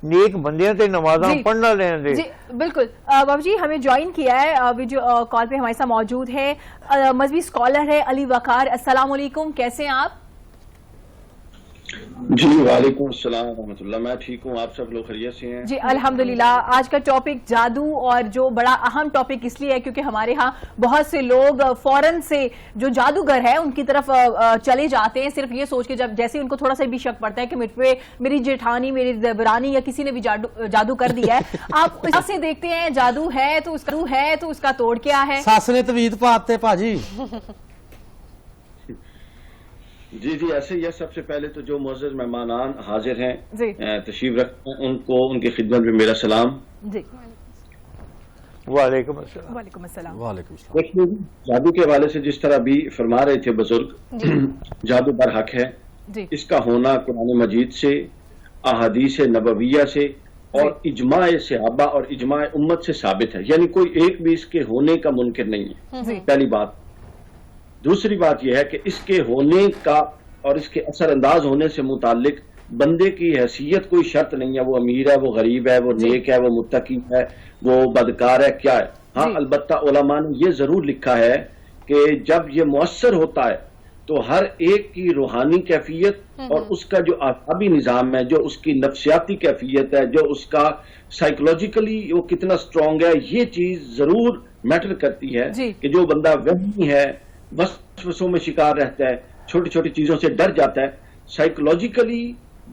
नेक बंदियां ते नमाज़ां पढ़ने वाले दे। जी बिल्कुल बाबू जी हमें ज्वाइन किया है अभी जो कॉल पे हमारे साथ मौजूद है मजहबी स्कॉलर है अली वकार। अस्सलाम वालेकुम, कैसे हैं आप? जी वालेकुम अस्सलाम रहमतुल्लाह, मैं ठीक हूँ, आप सब लोग खैरियत से हैं? जी अल्हम्दुलिल्लाह। आज का टॉपिक जादू और जो बड़ा अहम टॉपिक इसलिए है क्योंकि हमारे यहाँ बहुत से लोग फौरन से जो जादूगर है उनकी तरफ चले जाते हैं सिर्फ ये सोच के, जब जैसे उनको थोड़ा सा भी शक पड़ता है कि मुझ पे मेरी जेठानी मेरी देवरानी या किसी ने भी जादू कर दिया है। आप से देखते हैं जादू है तो उसका तोड़ क्या है? ਸੱਸ ਨੇ ਤਵੀਤ ਪਾਤੇ ਭਾਜੀ। जी जी ऐसे ही है। सबसे पहले तो जो मुअज़्ज़ज़ मेहमानान हाजिर हैं तशरीफ रखते हैं उनको उनकी खिदमत में मेरा सलाम। जी वालेकुम अस्सलाम। वालेकुम अस्सलाम। वालेकुम सलाम। देखिए जादू के हवाले से जिस तरह भी फरमा रहे थे बुजुर्ग, जादू बरहक है, इसका होना कुरान मजीद से, अहादीस नबविया से और इजमाए सहाबा और इजमाए उम्मत से साबित है, यानी कोई एक भी इसके होने का मुनकिर नहीं है, पहली बात। दूसरी बात यह है कि इसके होने का और इसके असर अंदाज होने से मुतालिक बंदे की हैसियत कोई शर्त नहीं है, वो अमीर है, वो गरीब है, वो नेक है, वो मुत्तकी है, वो बदकार है, क्या है। हाँ अलबत्ता उलमा ने ये जरूर लिखा है कि जब ये मुअस्सर होता है तो हर एक की रूहानी कैफियत और उसका जो आसाबी निज़ाम है, जो उसकी नफ्सियाती कैफियत है, जो उसका साइकोलॉजिकली वो कितना स्ट्रॉन्ग है, ये चीज जरूर मैटर करती है कि जो बंदा वहमी है, वसवसों में शिकार रहता है, छोटी छोटी चीजों से डर जाता है, साइकोलॉजिकली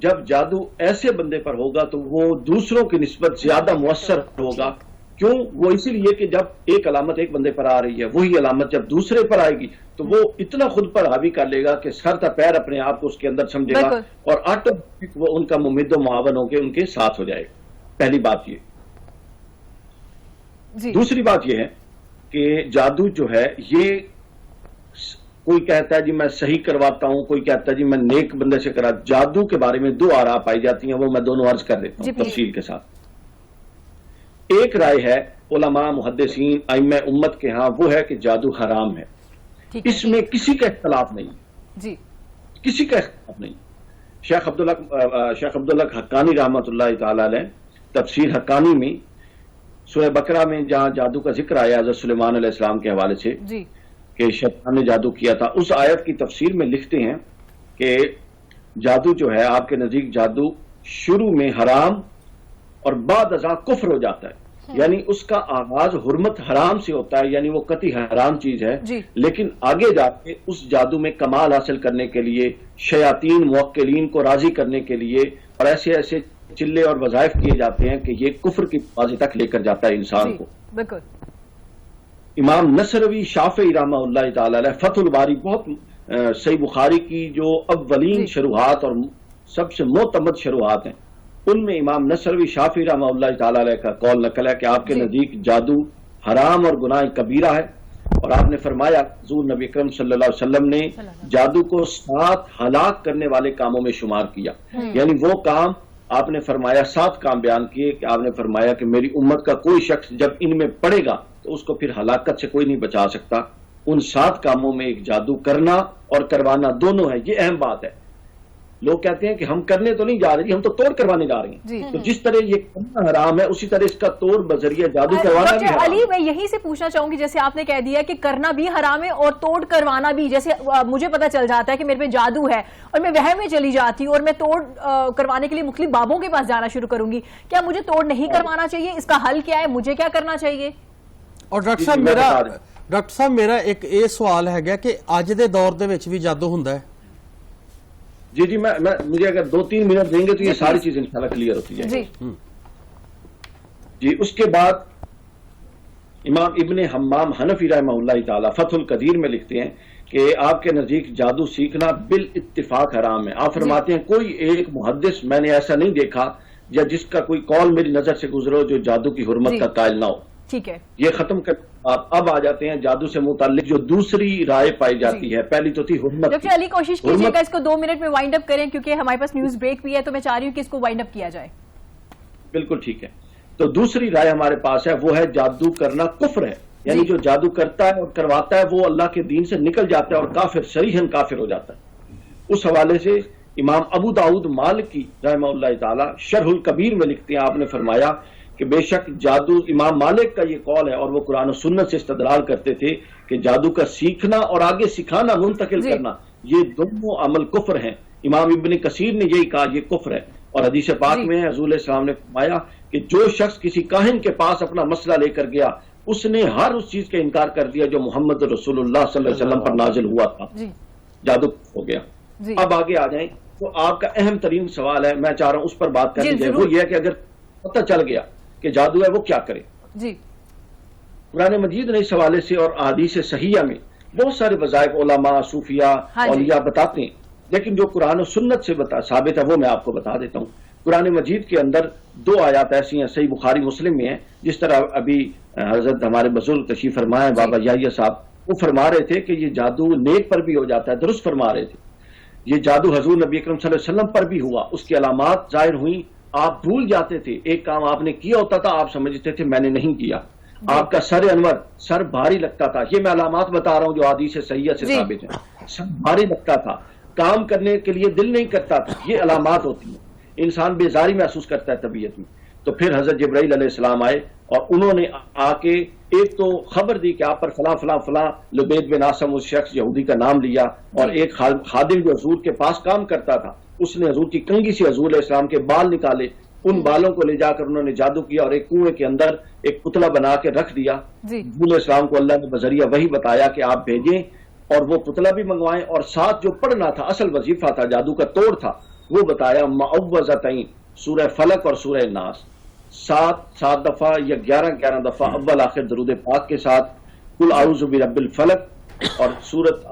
जब जादू ऐसे बंदे पर होगा तो वो दूसरों की निस्बत ज्यादा मुअस्सर होगा। क्यों? वो इसीलिए कि जब एक अलामत एक बंदे पर आ रही है, वही अलामत जब दूसरे पर आएगी तो वो इतना खुद पर हावी कर लेगा कि सर ता पैर अपने आप को उसके अंदर समझेगा और ऑटोमेटिक वो उनका मुमिद मुआवन होकर उनके साथ हो जाएगा। पहली बात ये। दूसरी बात ये है कि जादू जो है ये कोई कहता है जी मैं सही करवाता हूं, कोई कहता है जी मैं नेक बंदे से करा। जादू के बारे में दो आरा पाई जाती हैं, वो मैं दोनों अर्ज कर देता हूं तफसील के साथ। एक राय है उलमा मुहद्दिसीन आइम्मा उम्मत के यहाँ, वो है कि जादू हराम है, इसमें किसी का इख्तलाफ नहीं जी, किसी का इख्तलाफ नहीं। शेख अब्दुल्ला हक्कानी रहमतुल्लाह तआला अलैह तफसीर हक्कानी में सूरह बकरा में जहां जादू का जिक्र आया हज़रत सुलेमान अलैहिस्सलाम के हवाले से कि शैतान ने जादू किया था, उस आयत की तफसीर में लिखते हैं कि जादू जो है आपके नजदीक जादू शुरू में हराम और बाद अज़ा कुफ्र हो जाता है, यानी उसका आगाज हुर्मत हराम से होता है, यानी वो कती हराम चीज है, लेकिन आगे जाके उस जादू में कमाल हासिल करने के लिए, शयातीन मुवक्किलीन को राजी करने के लिए और ऐसे ऐसे चिल्ले और वज़ाइफ किए जाते हैं कि ये कुफ्र की बाजी तक लेकर जाता है इंसान को। बिल्कुल। इमाम नसरवी शाफी रहमतुल्लाह तआला अलैह फतहुल बारी, बहुत सही बुखारी की जो अव्वलीन शुरुआत और सबसे मोतमद शुरुआत हैं, उनमें इमाम नसरवी शाफी रहमतुल्लाह तआला अलैह का कौल नकल है कि आपके नजदीक जादू हराम और गुनाह कबीरा है, और आपने फरमाया हुज़ूर नबी अकरम सल्लल्लाहु अलैहि वसल्लम ने जादू को 7 हलाक करने वाले कामों में शुमार किया, यानी वो काम आपने फरमाया 7 काम बयान किए कि आपने फरमाया कि मेरी उम्मत का कोई शख्स जब इनमें पड़ेगा तो उसको फिर हलाकत से कोई नहीं बचा सकता। उन 7 कामों में एक जादू करना और करवाना दोनों है, ये अहम बात है। लोग कहते हैं कि हम करने तो नहीं जा रहे, हम तो तोड़ करवाने जा रहे हैं। तो जिस तरह ये करना हराम है उसी तरह इसका तोड़ बजरिया जादू करवाना भी हराम। अली, मैं यहीं से पूछना चाहूंगी, जैसे आपने कह दिया कि करना भी हराम है और तोड़ करवाना भी, जैसे मुझे पता चल जाता है कि मेरे पे जादू है और मैं वहम में चली जाती हूँ और मैं तोड़ करवाने के लिए मुख्तलिफ बाबों के पास जाना शुरू करूंगी, क्या मुझे तोड़ नहीं करवाना चाहिए? इसका हल क्या है, मुझे क्या करना चाहिए? और डॉक्टर साहब मेरा एक ये सवाल है कि अज के दौर दे विच भी जादू हुंदा है? जी जी, मैं मुझे अगर 2-3 मिनट देंगे तो ये सारी चीज इंशाल्लाह क्लियर होती है। جی اس کے بعد امام ابن حمام حنفی رحمہ اللہ تعالی فتح القدیر میں لکھتے ہیں کہ آپ کے نزدیک جادو سیکھنا بالاتفاق حرام ہے. آپ فرماتے ہیں کوئی ایک محدث میں نے ایسا نہیں دیکھا یا جس کا کوئی قول میری نظر سے گزرو جو جادو کی حرمت کا قائل نہ ہو. ٹھیک ہے, یہ ختم کر اب آ جاتے ہیں جادو سے متعلق جو دوسری رائے پائی جاتی ہے. پہلی تو تھی حرمت. ڈاکٹر علی کوشش کیجیے گا اس کو 2 منٹ میں وائنڈ اپ کریں کیونکہ ہمارے پاس نیوز بریک بھی ہے, تو میں چاہ رہی ہوں کہ اس کو وائنڈ اپ کیا جائے. بالکل ٹھیک ہے. تو دوسری رائے ہمارے پاس ہے, وہ ہے جادو کرنا کفر ہے, یعنی جو جادو کرتا ہے اور کرواتا ہے وہ اللہ کے دین سے نکل جاتا ہے اور کافر صریحاً کافر ہو جاتا ہے. اس حوالے سے امام ابو داؤد مالکی رحمہ اللہ تعالی شرح الکبیر میں لکھتے ہیں, آپ نے فرمایا کہ بے شک جادو, امام مالک کا یہ قول ہے اور وہ قرآن و سنت سے استدلال کرتے تھے کہ جادو کا سیکھنا اور آگے سکھانا منتقل کرنا یہ دونوں عمل کفر ہیں. امام ابن کثیر نے یہی کہا یہ کفر ہے. اور حدیث پاک میں حضور علیہ السلام نے فرمایا کہ جو شخص کسی کاہن کے پاس اپنا مسئلہ لے کر گیا اس نے ہر اس چیز کا انکار کر دیا جو محمد رسول اللہ صلی اللہ علیہ وسلم پر نازل ہوا تھا. جادو ہو گیا. اب آگے آ جائیں تو آپ کا اہم ترین سوال ہے, میں چاہ رہا ہوں اس پر بات کرنی جائے, وہ یہ ہے کہ اگر پتہ چل گیا کہ جادو ہے وہ کیا کرے. قرآن مجید نے اس حوالے سے اور احادیث صحیحہ میں بہت سارے وظائف علماء, صوفیاء, اولیاء بتاتے ہیں, لیکن جو قرآن و سنت سے ثابت ہے وہ میں آپ کو بتا دیتا ہوں. قرآن مجید کے اندر 2 آیات ایسی ہیں, صحیح بخاری مسلم میں ہیں, جس طرح ابھی حضرت ہمارے بزرگ تشریف فرمائے ہیں بابا یحییٰ صاحب, وہ فرما رہے تھے کہ یہ جادو نیک پر بھی ہو جاتا ہے, درست فرما رہے تھے. یہ جادو حضور نبی اکرم صلی اللہ علیہ وسلم پر بھی ہوا, اس کی علامات ظاہر ہوئیں, آپ بھول جاتے تھے, ایک کام آپ نے کیا ہوتا تھا آپ سمجھتے تھے میں نے نہیں کیا, آپ کا سر انور, سر بھاری لگتا تھا, یہ میں علامات بتا رہا ہوں جو حدیث صحیحہ سے ثابت ہیں, سر بھاری لگتا تھا, کام کرنے کے لیے دل نہیں کرتا تھا, یہ علامات ہوتی ہیں, انسان بیزاری محسوس کرتا ہے طبیعت میں. تو پھر حضرت جبرائیل علیہ السلام آئے اور انہوں نے آ کے ایک تو خبر دی کہ آپ پر فلاں فلاں فلاں, لبید بن عاصم اس شخص یہودی کا نام لیا, اور ایک خادم جو حضور کے پاس کام کرتا تھا اس نے حضور کی کنگھی سے حضور علیہ السلام کے بال نکالے, ان بالوں کو لے جا کر انہوں نے جادو کیا اور ایک کنویں کے اندر ایک پتلا بنا کے رکھ دیا. حضور علیہ السلام کو اللہ نے بذریعہ وہی بتایا کہ آپ بھیجیں اور وہ پتلا بھی منگوائیں, اور ساتھ جو پڑھنا تھا اصل وظیفہ تھا, جادو کا توڑ تھا, وہ بتایا معوذتین, سورہ فلق اور سورہ ناس 7 دفعہ یا 11 دفعہ اول آخر درود پاک کے ساتھ, قل اعوذ برب الفلق اور سورت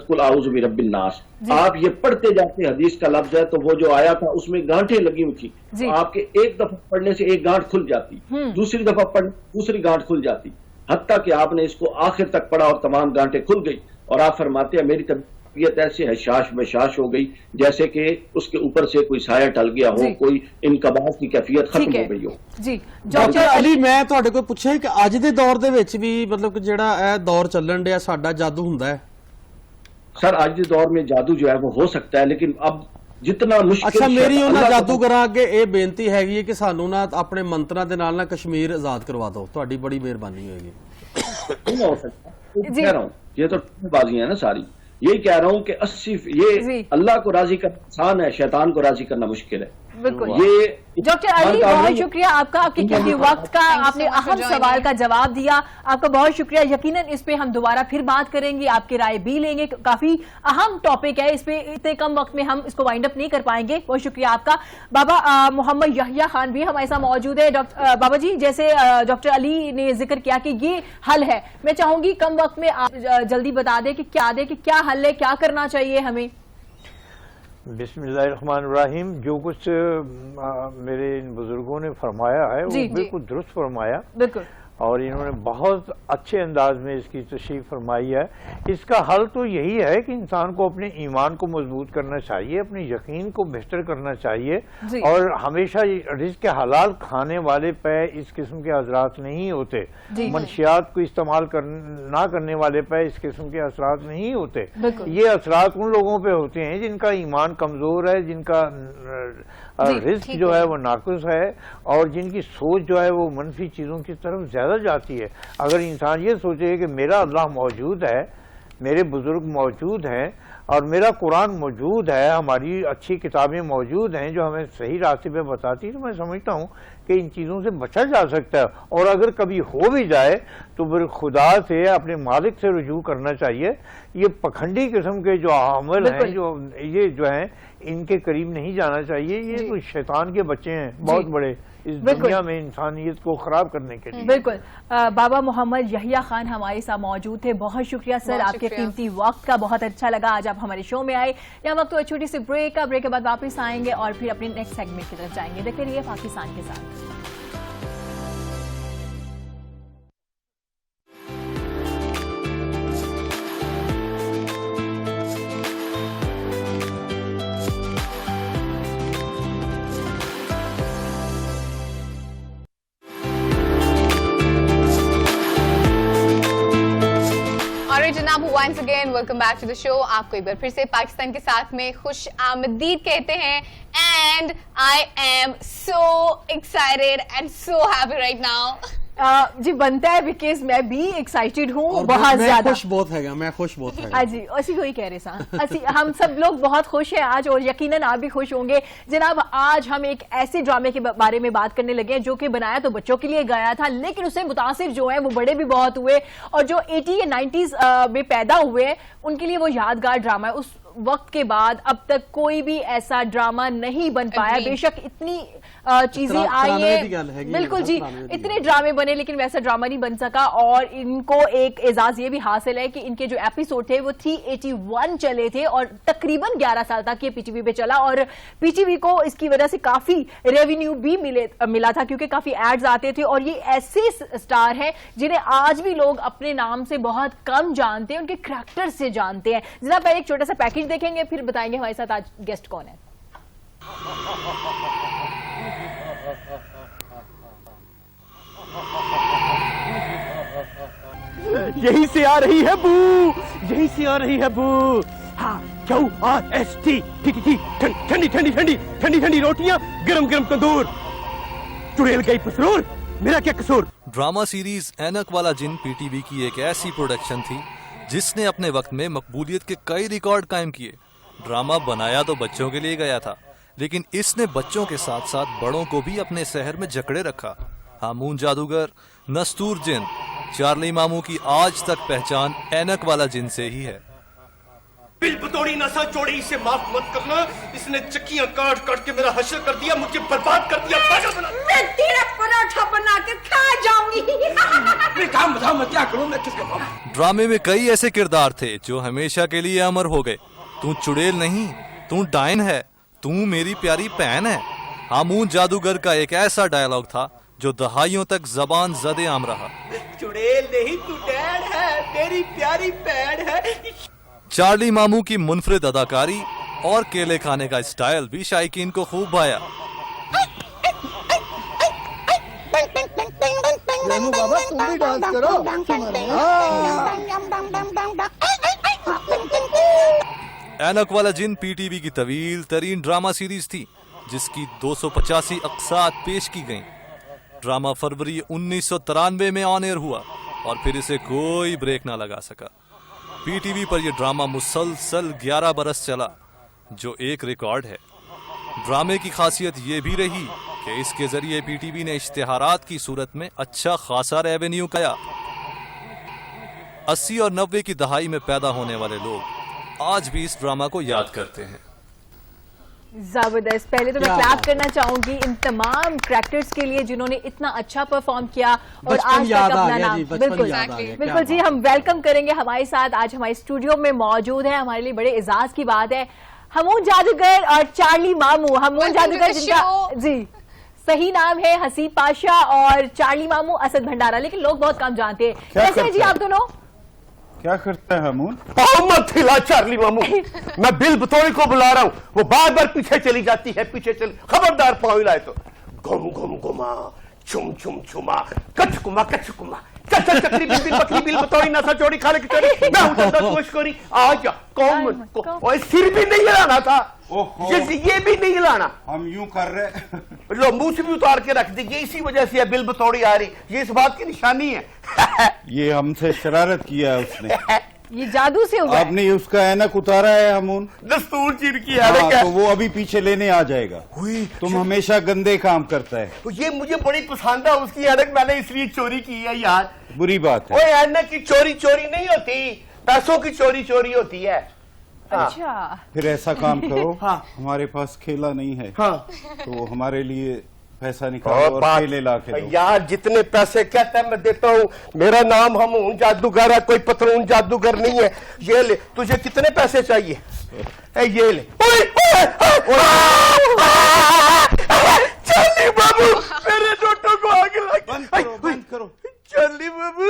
قل اعوذ برب الناس. آپ یہ پڑھتے جاتے, حدیث کا لفظ ہے, تو وہ جو آیا تھا اس میں گانٹیں لگی ہوئی تھی, آپ کے ایک دفعہ پڑھنے سے ایک گانٹ کھل جاتی, دوسری دفعہ پڑھنے دوسری گانٹ کھل جاتی, حتیٰ کہ آپ نے اس کو آخر تک پڑھا اور تمام گانٹیں کھل گئی. اور آپ فرماتے ہیں میری طبیعت ایسے حشاش بشاش ہو گئی جیسے کہ اس کے اوپر سے کوئی سایہ ٹل گیا ہو, کوئی انقباض کی کیفیت ختم ہو گئی ہو. ڈاکٹر علی میں ਤੁਹਾਡੇ ਕੋਲ ਪੁੱਛਿਆ ਕਿ ਅੱਜ ਦੇ ਦੌਰ ਦੇ ਵਿੱਚ ਵੀ ਮਤਲਬ ਕਿ ਜਿਹੜਾ ਇਹ ਦੌਰ ਚੱਲਣ ਡਿਆ ਸਾਡਾ ਜਾਦੂ ਹੁੰਦਾ ਹੈ. سر آج کے دور میں جادو جو ہے وہ ہو سکتا ہے, لیکن اب جتنا مشکل. ਅੱਛਾ ਮੇਰੀ ਉਹਨਾਂ ਜਾਦੂਗਰਾਂ ਅੱਗੇ ਇਹ ਬੇਨਤੀ ਹੈਗੀ ਹੈ ਕਿ ਸਾਨੂੰ ਨਾ ਆਪਣੇ ਮੰਤਰਾਂ ਦੇ ਨਾਲ ਨਾ ਕਸ਼ਮੀਰ ਆਜ਼ਾਦ ਕਰਵਾ ਦਿਓ, ਤੁਹਾਡੀ ਬੜੀ ਮਿਹਰਬਾਨੀ ਹੋਏਗੀ. نہیں ہو سکتا, کہہ رہا ہوں یہ تو بازیاں ہیں نا ساری. یہی کہہ رہا ہوں کہ 80 یہ اللہ کو راضی کرنا آسان ہے, شیطان کو راضی کرنا مشکل ہے. بالکل. یہ ڈاکٹر علی بہت شکریہ آپ کا, آپ کے قیمتی وقت کا, آپ نے اہم سوال کا جواب دیا, آپ کا بہت شکریہ. یقیناً اس پہ ہم دوبارہ پھر بات کریں گے, آپ کی رائے بھی لیں گے, کافی اہم ٹاپک ہے, اس پہ اتنے کم وقت میں ہم اس کو وائنڈ اپ نہیں کر پائیں گے. بہت شکریہ آپ کا. بابا محمد یحییٰ خان بھی ہمارے ساتھ موجود ہے. بابا جی جیسے ڈاکٹر علی نے ذکر کیا کہ یہ حل ہے, میں چاہوں گی کم وقت میں آپ جلدی بتا دیں کہ کیا حل ہے, کیا کرنا چاہیے ہمیں. بسم اللہ الرحمن الرحیم. جو کچھ میرے ان بزرگوں نے فرمایا ہے وہ بالکل درست فرمایا, بالکل, اور انہوں نے بہت اچھے انداز میں اس کی تشریح فرمائی ہے. اس کا حل تو یہی ہے کہ انسان کو اپنے ایمان کو مضبوط کرنا چاہیے, اپنے یقین کو بہتر کرنا چاہیے, اور ہمیشہ رزق حلال کھانے والے پہ اس قسم کے اثرات نہیں ہوتے, منشیات کو استعمال نہ کرنے والے پہ اس قسم کے اثرات نہیں ہوتے. یہ اثرات ان لوگوں پہ ہوتے ہیں جن کا ایمان کمزور ہے, جن کا رزق جو ہے وہ ناقص ہے, اور جن کی سوچ جو ہے وہ منفی چیزوں کی طرف زیادہ جاتی ہے. اگر انسان یہ سوچے کہ میرا اللہ موجود ہے, میرے بزرگ موجود ہیں, اور میرا قرآن موجود ہے, ہماری اچھی کتابیں موجود ہیں جو ہمیں صحیح راستے پہ بتاتی ہیں, تو میں سمجھتا ہوں کہ ان چیزوں سے بچا جا سکتا ہے. اور اگر کبھی ہو بھی جائے تو پھر خدا سے, اپنے مالک سے رجوع کرنا چاہیے. یہ پکھنڈی قسم کے جو عمل ہیں, یہ جو ہیں, ان کے قریب نہیں جانا چاہیے. یہ تو شیطان کے بچے ہیں بہت بڑے, اس بالکل۔ دنیا میں انسانیت کو خراب کرنے کے لیے۔ بالکل بابا محمد یحییٰ خان ہمارے ساتھ موجود تھے، بہت شکریہ سر بہت آپ کے شکریہ۔ قیمتی وقت کا، بہت اچھا لگا آج آپ ہمارے شو میں آئے۔ یہاں وقت ہوا چھوٹی سی بریک کا، بریک کے بعد واپس آئیں گے اور پھر اپنے نیکسٹ سیگمنٹ کی طرف جائیں گے۔ دیکھتے رہیے پاکستان کے ساتھ۔ جناب once again welcome back to the show. آپ کو ایک بار پھر سے پاکستان کے ساتھ میں خوش آمدید کہتے ہیں and I am so excited and so happy right now. جی بنتا ہے بیکاز میں بھی ایکسائٹیڈ ہوں اور بہت میں زیادہ۔ خوش بہت ہے گا، میں خوش بہت ہے گا۔ جی اسی کو ہی کہہ رہے سا ہم سب لوگ بہت خوش ہیں آج، اور یقیناً آپ بھی خوش ہوں گے۔ جناب آج ہم ایک ایسے ڈرامے کے بارے میں بات کرنے لگے ہیں جو کہ بنایا تو بچوں کے لیے گیا تھا، لیکن اس سے متاثر جو ہیں وہ بڑے بھی بہت ہوئے، اور جو 80 یا 90s میں پیدا ہوئے ہیں ان کے لیے وہ یادگار ڈرامہ ہے۔ اس وقت کے بعد اب تک کوئی بھی ایسا ڈرامہ نہیں بن پایا، بے شک اتنی چیزیں آئی ہیں، بالکل جی اتنے ڈرامے بنے لیکن ویسا ڈرامہ نہیں بن سکا، اور ان کو ایک اعزاز یہ بھی حاصل ہے کہ ان کے جو ایپیسوڈ تھے وہ 381 چلے تھے، اور تقریباً 11 سال تک یہ پی ٹی وی پہ چلا، اور پی ٹی وی کو اس کی وجہ سے کافی ریونیو بھی ملا تھا کیونکہ کافی ایڈز آتے تھے، اور یہ ایسے سٹار ہیں جنہیں آج بھی لوگ اپنے نام سے بہت کم جانتے ہیں، ان کے کریکٹر سے جانتے ہیں۔ جناب پہلے ایک چھوٹا سا پیکیج دیکھیں گے پھر بتائیں گے ہمارے ساتھ آج گیسٹ کون ہے۔ یہی سے آ رہی ہے بو، یہی سے آ رہی ہے بو۔ ہاں QRST ٹھنڈی ٹھنڈی ٹھنڈی ٹھنڈی ٹھنڈی روٹیاں، گرم گرم تندور، چڑیل گئی پسرور، میرا کیا قصور۔ ڈرامہ سیریز اینک والا جن پی ٹی وی کی ایک ایسی پروڈکشن تھی جس نے اپنے وقت میں مقبولیت کے کئی ریکارڈ قائم کیے۔ ڈرامہ بنایا تو بچوں کے لیے گیا تھا، لیکن اس نے بچوں کے ساتھ ساتھ بڑوں کو بھی اپنے سحر میں جکڑے رکھا۔ ہامون جادوگر، نستور جن، چارلی ماموں کی آج تک پہچان اینک والا جن سے ہی ہے۔ بل بتوڑی نسا چوڑی، اسے معاف مت کرنا، اس نے چکیاں کاٹ کاٹ کے میرا حشر کر دیا، مجھے برباد کر دیا، پاگل بنا۔ میں تیرا پراٹھا بنا کے کھا جاؤں گی۔ میں کام بتاؤ میں کیا کروں، میں کس کا کام۔ ڈرامے میں کئی ایسے کردار تھے جو ہمیشہ کے لیے امر ہو گئے۔ تو چڑیل نہیں، تو ڈائن ہے، تو میری پیاری بہن ہے۔ ہامون جادوگر کا ایک ایسا ڈائلاگ تھا جو دہائیوں تک زبان زد عام رہا۔ چڑیل نہیں تو ڈیڈ ہے، میری پیاری بہن ہے۔ چارلی ماموں کی منفرد اداکاری اور کیلے کھانے کا اسٹائل بھی شائقین کو خوب بھایا۔ بابا تم بھی ڈانس کرو۔ اینک والا جن پی ٹی وی کی طویل ترین ڈرامہ سیریز تھی جس کی 285 اقساط پیش کی گئیں۔ ڈرامہ فروری 1993 میں آن ایئر ہوا اور پھر اسے کوئی بریک نہ لگا سکا۔ پی ٹی وی پر یہ ڈرامہ مسلسل 11 برس چلا، جو ایک ریکارڈ ہے۔ ڈرامے کی خاصیت یہ بھی رہی کہ اس کے ذریعے پی ٹی وی نے اشتہارات کی صورت میں اچھا خاصا ریونیو کیا۔ 80 اور 90 کی دہائی میں پیدا ہونے والے لوگ آج بھی اس ڈرامہ کو یاد کرتے ہیں۔ زبردست۔ پہلے تو میں کلیپ کرنا چاہوں گی ان تمام کریکٹرز کے لیے جنہوں نے اتنا اچھا پرفارم کیا اور آج تک اپنا نام، بالکل جی ہم ویلکم کریں گے ہمارے ساتھ آج ہمارے اسٹوڈیو میں موجود ہے، ہمارے لیے بڑے اعزاز کی بات ہے، ہامون جادوگر اور چارلی ماموں۔ ہامون جادوگر جن کا جی صحیح نام ہے حسیب پاشا اور چارلی ماموں اسد بھنڈارا، لیکن لوگ بہت کم جانتے ہیں۔ کیسے ہیں جی آپ دونوں؟ کیا کرتا ہے ہامون؟ پاؤں مت ہلا چارلی ماموں، میں بل بتوڑی کو بلا رہا ہوں، وہ بار بار پیچھے چلی جاتی ہے، پیچھے چلی، خبردار پاؤں ہلائے تو گم گم گما، چھم چھم چھما، کچھ کما کچھ کما، چل چل چکری بل بل بکری بل بتوڑی نسا چوڑی کھانے کی چوڑی، میں ہوں چندہ کوشش کری، آجا کون اور سر بھی نہیں ہلانا تھا، یہ بھی نہیں ہلانا، ہم یوں کر رہے لو منہ سے بھی اتار کے رکھ دی، یہ اسی وجہ سے بل بتوڑی آ رہی، یہ اس بات کی نشانی ہے۔ یہ ہم سے شرارت کیا ہے اس نے، یہ جادو سے ہوا آپ نے اس کا اینک اتارا ہے ہامون، دستور چیر کی ہاں ہے، تو وہ ابھی پیچھے لینے آ جائے گا۔ تم ہمیشہ گندے کام کرتا ہے، یہ مجھے بڑی پسند ہے اس کی اینک، میں نے اس لیے چوری کی ہے یار۔ بری بات ہے۔ اوے اینک کی چوری چوری نہیں ہوتی، پیسوں کی چوری چوری ہوتی ہے۔ اچھا پھر ایسا کام کرو، ہمارے پاس کھیلا نہیں ہے ہاں تو ہمارے لیے पैसा निकालो और केले ला के दो। यार जितने पैसे कहता है मैं देता हूँ, मेरा नाम हमून जादूगर है, कोई पतलून जादूगर नहीं है। ये ले, तुझे कितने पैसे चाहिए? ये ले। चार्ली बाबू, मेरे नोटों को आग लगी। बंद करो। चार्ली बाबू,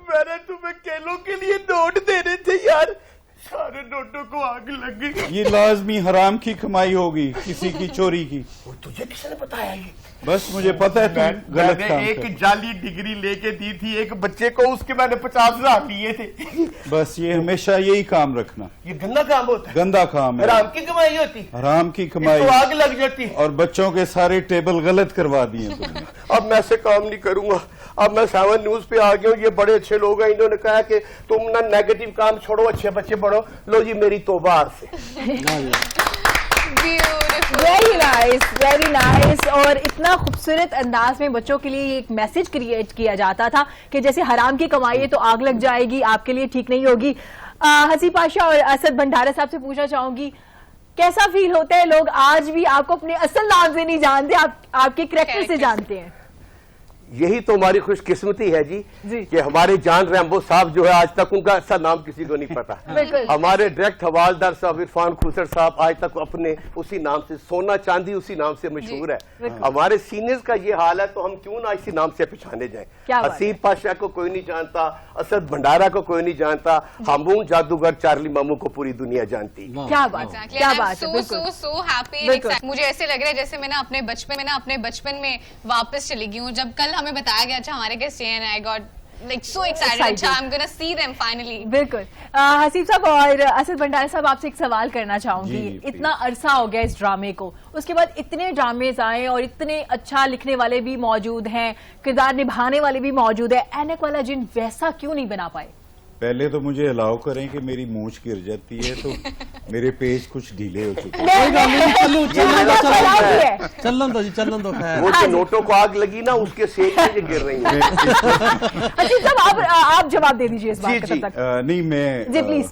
मैंने तुम्हें केलों के लिए नोट देने थे यार, सारे नोटों को आग लग गई। ये लाजमी हराम की कमाई होगी, किसी की चोरी की। और तुझे किसने बताया ये? बस मुझे पता है तुम गलत काम मैंने एक कर। जाली डिग्री लेके दी थी एक बच्चे को, उसके मैंने 50,000 लिए थे। बस ये हमेशा यही काम रखना। ये गंदा काम होता है, गंदा काम है, हराम की कमाई होती, हराम की कमाई। इसको आग लग जाती है। और बच्चों के सारे टेबल गलत करवा दिए तुमने। अब मैं ऐसे काम नहीं करूंगा। अब मैं 7 न्यूज पे आ गया हूँ, ये बड़े अच्छे लोग हैं, इन्होंने कहा कि तुम ना नेगेटिव काम छोड़ो, अच्छे बच्चे पढ़ो। लो जी मेरी तौबा आज से। Very nice. और इतना खूबसूरत अंदाज में बच्चों के लिए एक मैसेज क्रिएट किया जाता था कि जैसे हराम की कमाई है तो आग लग जाएगी, आपके लिए ठीक नहीं होगी। हसी पाशा और असद भंडारा साहब से पूछना चाहूंगी, कैसा फील होता है? लोग आज भी आपको अपने असल नाम से नहीं जानते, आपके करैक्टर से जानते हैं। यही तो हमारी खुशकिस्मती है जी कि हमारे जान रैम्बो साहब जो है आज तक उनका ऐसा नाम किसी को नहीं पता। हमारे डायरेक्ट हवालदार साहब इरफान खुसर साहब आज तक अपने उसी नाम से, सोना चांदी उसी नाम से मशहूर है। हमारे सीनियर्स का ये हाल है तो हम क्यों ना इसी नाम से पहचाने जाएं। हसीब पाशा को कोई नहीं जानता, असद भंडारा को कोई नहीं जानता, हमून जादूगर चार्ली मामू को पूरी दुनिया जानती। क्या बात है, क्या बात है। So happy. मुझे ऐसे लग रहा है जैसे मैं ना अपने बचपन में वापस चली गई हूँ, जब कल हमें बताया गया अच्छा हमारे गेस्ट हैं, I got like so excited. अच्छा, I'm gonna see them finally. बिल्कुल। हसीब साहब और असद भंडारा साहब, आपसे एक सवाल करना चाहूंगी। इतना अरसा हो गया इस ड्रामे को, उसके बाद इतने ड्रामेज आए और इतने अच्छा लिखने वाले भी मौजूद हैं, किरदार निभाने वाले भी मौजूद है, ऐनक वाला जिन वैसा क्यों नहीं बना पाए? पहले तो मुझे अलाउ करें कि मेरी मूंछ गिर जाती है तो मेरे पेज कुछ ढीले हो चुके हैं। चलन दो जी, चलन दो। खैर वो जो नोटों को आग लगी ना, उसके सेक से गिर रही है। हसीब साहब आप जवाब दे दीजिए इस बात का। नहीं मैं जी प्लीज।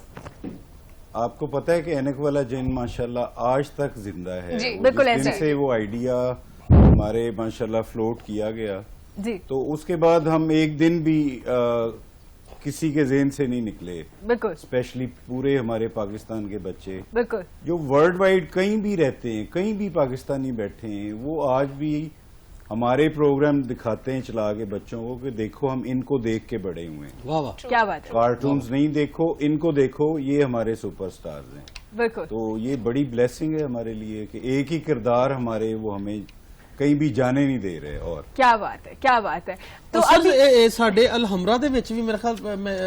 आपको पता है कि ऐनक वाला जिन माशाल्लाह आज तक जिंदा है। जी, बिल्कुल जिस दिन ऐसे। से वो आइडिया हमारे माशाल्लाह फ्लोट किया गया जी, तो उसके बाद हम एक दिन भी किसी के ज़हन से नहीं निकले। बिल्कुल। स्पेशली पूरे हमारे पाकिस्तान के बच्चे बिल्कुल जो वर्ल्ड वाइड कहीं भी रहते हैं, कहीं भी पाकिस्तानी बैठे हैं, वो आज भी हमारे प्रोग्राम दिखाते हैं चला के बच्चों को कि देखो हम इनको देख के बड़े हुए हैं। वाह वाह, क्या बात है। कार्टून्स नहीं देखो, इनको देखो, ये हमारे सुपरस्टार्स हैं। बिल्कुल। तो ये बड़ी ब्लेसिंग है हमारे लिए कि एक ही किरदार हमारे वो हमें कहीं भी जाने नहीं दे रहे। और क्या बात है, क्या बात है। तो अभी ਇਹ ਸਾਡੇ ਅਲਹਮਰਾ ਦੇ ਵਿੱਚ ਵੀ ਮੇਰੇ ਖਿਆਲ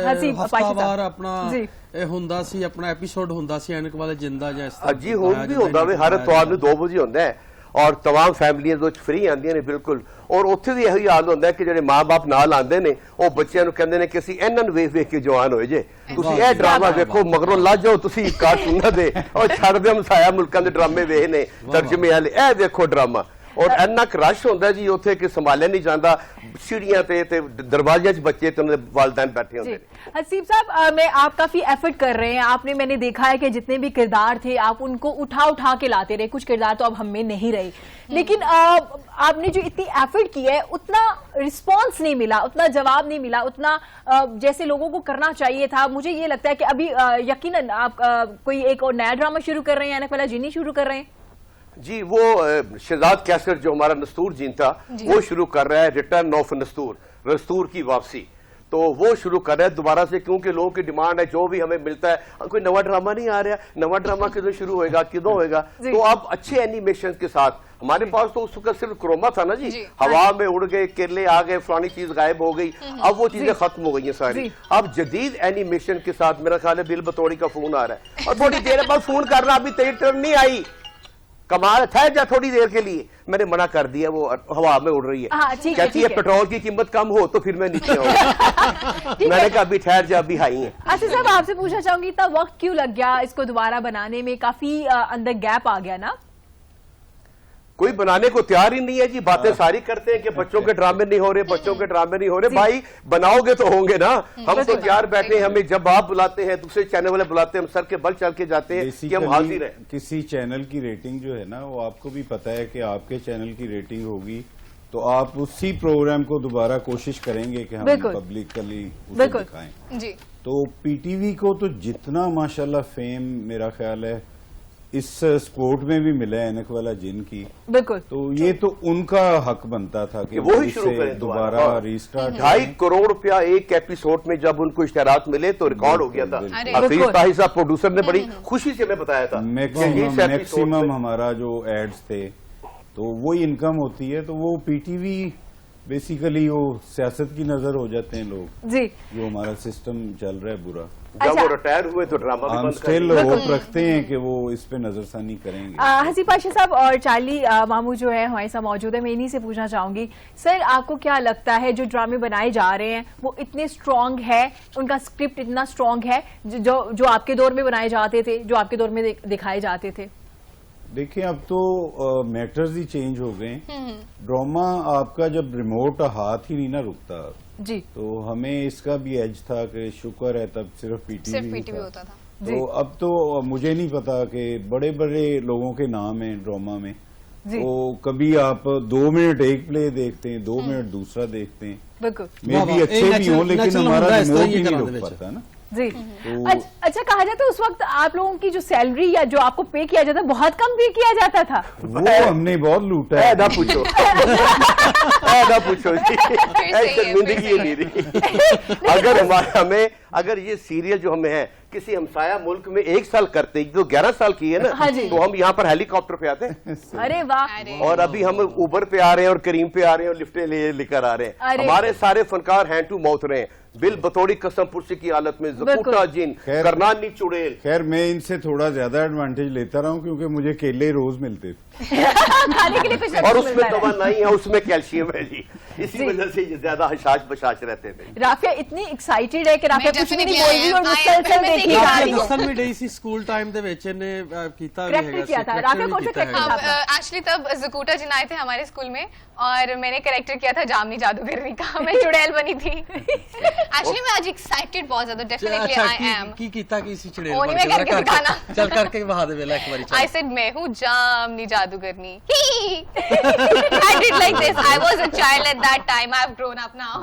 ਹਸੀਬ ਹਫਤਾਵਾਰ ਆਪਣਾ ਜੀ। ਇਹ ਹੁੰਦਾ ਸੀ, ਆਪਣਾ ਐਪੀਸੋਡ ਹੁੰਦਾ ਸੀ ਐਨਕ ਵਾਲੇ ਜਿੰਦਾ ਜਾਂ ਇਸ ਤਰ੍ਹਾਂ जी हुण भी होंदा वे, हर इतवार ਨੂੰ 2 ਵਜੇ ਹੁੰਦਾ ਹੈ ਔਰ तमाम ਫੈਮਲੀਆਂ ਵਿੱਚ ਫ੍ਰੀ ਆਉਂਦੀਆਂ ਨੇ ਬਿਲਕੁਲ। ਔਰ ਉੱਥੇ ਵੀ ਇਹੀ ਹਾਲ ਹੁੰਦਾ ਹੈ ਕਿ ਜਿਹੜੇ ਮਾਂ-ਬਾਪ ਨਾਲ ਆਉਂਦੇ ਨੇ ਉਹ ਬੱਚਿਆਂ ਨੂੰ ਕਹਿੰਦੇ ਨੇ ਕਿ ਅਸੀਂ ਇਹਨਾਂ ਨੂੰ ਵੇਖ ਕੇ ਜਵਾਨ ਹੋਏ ਜੇ, ਤੁਸੀਂ ਇਹ ਡਰਾਮਾ ਵੇਖੋ, ਮਗਰੋਂ ਲੱਜ ਜਾਓ ਤੁਸੀਂ ਕਾਰਟੂਨਾਂ ਦੇ ਔਰ ਛੱਡ ਦਿਓ ਮਸਾਇਆ ਮੁਲਕਾਂ ਦੇ ਡਰਾਮੇ ਵੇਖ ਨੇ ਤਰਜਮੇ ਵਾਲੇ, ਇਹ ਵੇਖੋ ਡਰਾਮਾ। और इन्ना रश होंदा जी उत्थे कि संभाले नहीं जाता, सीढ़ियां ते दरवाजे बच्चे ते उन्हें वालिदैन बैठे होंदे। हसीब साहब मैं आप काफी एफर्ट कर रहे हैं, आपने मैंने देखा है कि जितने भी किरदार थे आप उनको उठा के लाते रहे, कुछ किरदार तो अब हम में नहीं रहे, लेकिन आपने जो इतनी एफर्ट की है उतना रिस्पॉन्स नहीं मिला, उतना जवाब नहीं मिला, उतना जैसे लोगों को करना चाहिए था। मुझे ये लगता है कि अभी यकीनन आप कोई एक और नया ड्रामा शुरू कर रहे हैं, ऐनक वाला जिनी शुरू कर रहे हैं। जी वो शहजाद कैसर जो हमारा नस्तूर जीन था वो शुरू कर रहा है, रिटर्न ऑफ नस्तूर की वापसी, तो वो शुरू कर रहा है दोबारा से, क्योंकि लोगों की डिमांड है जो भी हमें मिलता है। कोई नवा ड्रामा नहीं आ रहा, नवा ड्रामा किधर शुरू होएगा, किधर होएगा, तो अब अच्छे एनिमेशन के साथ। हमारे पास तो उस वक्त सिर्फ क्रोमा था ना जी, हवा में उड़ गए, केले आ गए, फलानी चीज गायब हो गई, अब वो चीजें खत्म हो गई हैं सारी। अब जदीद एनिमेशन के साथ मेरा ख्याल है बिल बतौड़ी का फोन आ रहा है और थोड़ी देर बाद फोन करना, अभी तेरी टर्न नहीं आई, कमाल ठहर जा थोड़ी देर के लिए। मैंने मना कर दिया, वो हवा में उड़ रही है, कहती है पेट्रोल की कीमत कम हो तो फिर मैं नीचे आऊंगा। मैंने कहा अभी ठहर जा, अभी हाई है। अच्छा साहब आपसे पूछना चाहूंगी, इतना वक्त क्यों लग गया इसको दोबारा बनाने में? काफी अंदर गैप आ गया ना? कोई बनाने को तैयार ही नहीं है जी। बातें सारी करते हैं कि बच्चों के ड्रामे नहीं हो रहे, बच्चों के ड्रामे नहीं हो रहे। भाई बनाओगे तो होंगे ना। हम तो तैयार बैठे हैं, हमें जब आप बुलाते हैं, दूसरे चैनल वाले बुलाते हैं, हम सर के बल चल के जाते हैं कि हम हाजिर हैं। किसी चैनल की रेटिंग जो है ना, वो आपको भी पता है कि आपके चैनल की रेटिंग होगी तो आप उसी प्रोग्राम को दोबारा कोशिश करेंगे कि हम पब्लिकली उसे दिखाएं। जी। तो पीटीवी को तो जितना माशाल्लाह फेम मेरा ख्याल है इस स्पोर्ट में भी मिला है ऐनक वाला जिन की, बिल्कुल, तो ये तो उनका हक बनता था कि वो ही शुरू करें दोबारा रीस्टार्ट। 2.5 करोड़ रुपया एक एपिसोड में जब उनको इश्तेहारात मिले तो रिकॉर्ड हो गया था। हफीज ताही साहब प्रोड्यूसर ने बड़ी खुशी से हमें बताया था। मैक्सिमम हमारा जो एड्स थे तो वही इनकम होती है, तो वो पीटीवी बेसिकली वो सियासत की नजर हो जाते हैं लोग जी, जो हमारा सिस्टम चल रहा है बुरा। जब वो रिटायर हुए तो ड्रामा भी हम बंद स्टिल होप रखते हैं कि वो इस पे नजरसानी करेंगे। हसी पाशा साहब और चार्ली मामू जो है हमारे साथ मौजूद है, मैं इन्हीं से पूछना चाहूंगी, सर आपको क्या लगता है जो ड्रामे बनाए जा रहे हैं वो इतने स्ट्रांग है, उनका स्क्रिप्ट इतना स्ट्रांग है जो आपके दौर में बनाए जाते थे, जो आपके दौर में दिखाए जाते थे? देखिए अब तो मैटर्स ही चेंज हो गए। ड्रामा आपका जब रिमोट हाथ ही नहीं ना रुकता जी, तो हमें इसका भी एज था कि शुक्र है तब सिर्फ पीटीवी होता था। तो अब तो मुझे नहीं पता कि बड़े बड़े लोगों के नाम हैं ड्रामा में, तो कभी आप 2 मिनट एक प्ले देखते हैं, 2 मिनट दूसरा देखते हैं, बिल्कुल मे भी अच्छे भी हों लेकिन हमारा रिमोट ही नहीं रुक पाता ना जी। अच्छा, कहा जाता है उस वक्त आप लोगों की जो सैलरी या जो आपको पे किया जाता बहुत कम पे किया जाता था। वो हमने बहुत लूटा है। ना पूछो ना पूछो जिंदगी ये नहीं रही। अगर ये सीरियल जो हमें है किसी हमसाया मुल्क में 1 साल करते जो 11 साल की है ना, तो हम यहाँ पर हेलीकॉप्टर पे आते हैं। अरे वाह। और अभी हम ऊबर पे आ रहे हैं और करीम पे आ रहे हैं और लिफ्टें लेकर आ रहे हैं। हमारे सारे फनकार हैंड टू माउथ रहे हैं। बिल बतौड़ी कसम पुरसी की हालत में ज़कूटा जिन, करनानी चुड़ैल। खैर मैं इनसे थोड़ा ज्यादा एडवांटेज लेता रहा हूँ क्योंकि मुझे केले रोज मिलते थे खाने के लिए कुछ और उसमें दवा नहीं है, उसमें कैल्शियम है जी, इसी वजह से ये ज्यादा हशाश बशाश रहते थे। राफिया इतनी एक्साइटेड है कि राफिया कुछ भी नहीं बोल रही और मुसलसल देखी जा रही है। असल में डे सी स्कूल टाइम ਦੇ ਵਿੱਚ ਇਹਨੇ ਕੀਤਾ ਵੀ ਹੈਗਾ किया था राफिया, कौन सा करेक्टर था? एक्चुअली तब जकूटा जिन आए थे हमारे स्कूल में और मैंने करेक्टर किया था जामनी जादूगरनी का, मैं चुड़ैल बनी थी। एक्चुअली मैं आज एक्साइटेड बहुत ज्यादा, डेफिनेटली आई एम। की कीता की सी चुड़ैल ओनी में करके दिखाना, चल करके बहा दे वेला एक बारी चल। आई सेड मैं हूँ जामनी जादूगरनी। I did like this. I was a child at that time. I have grown up now.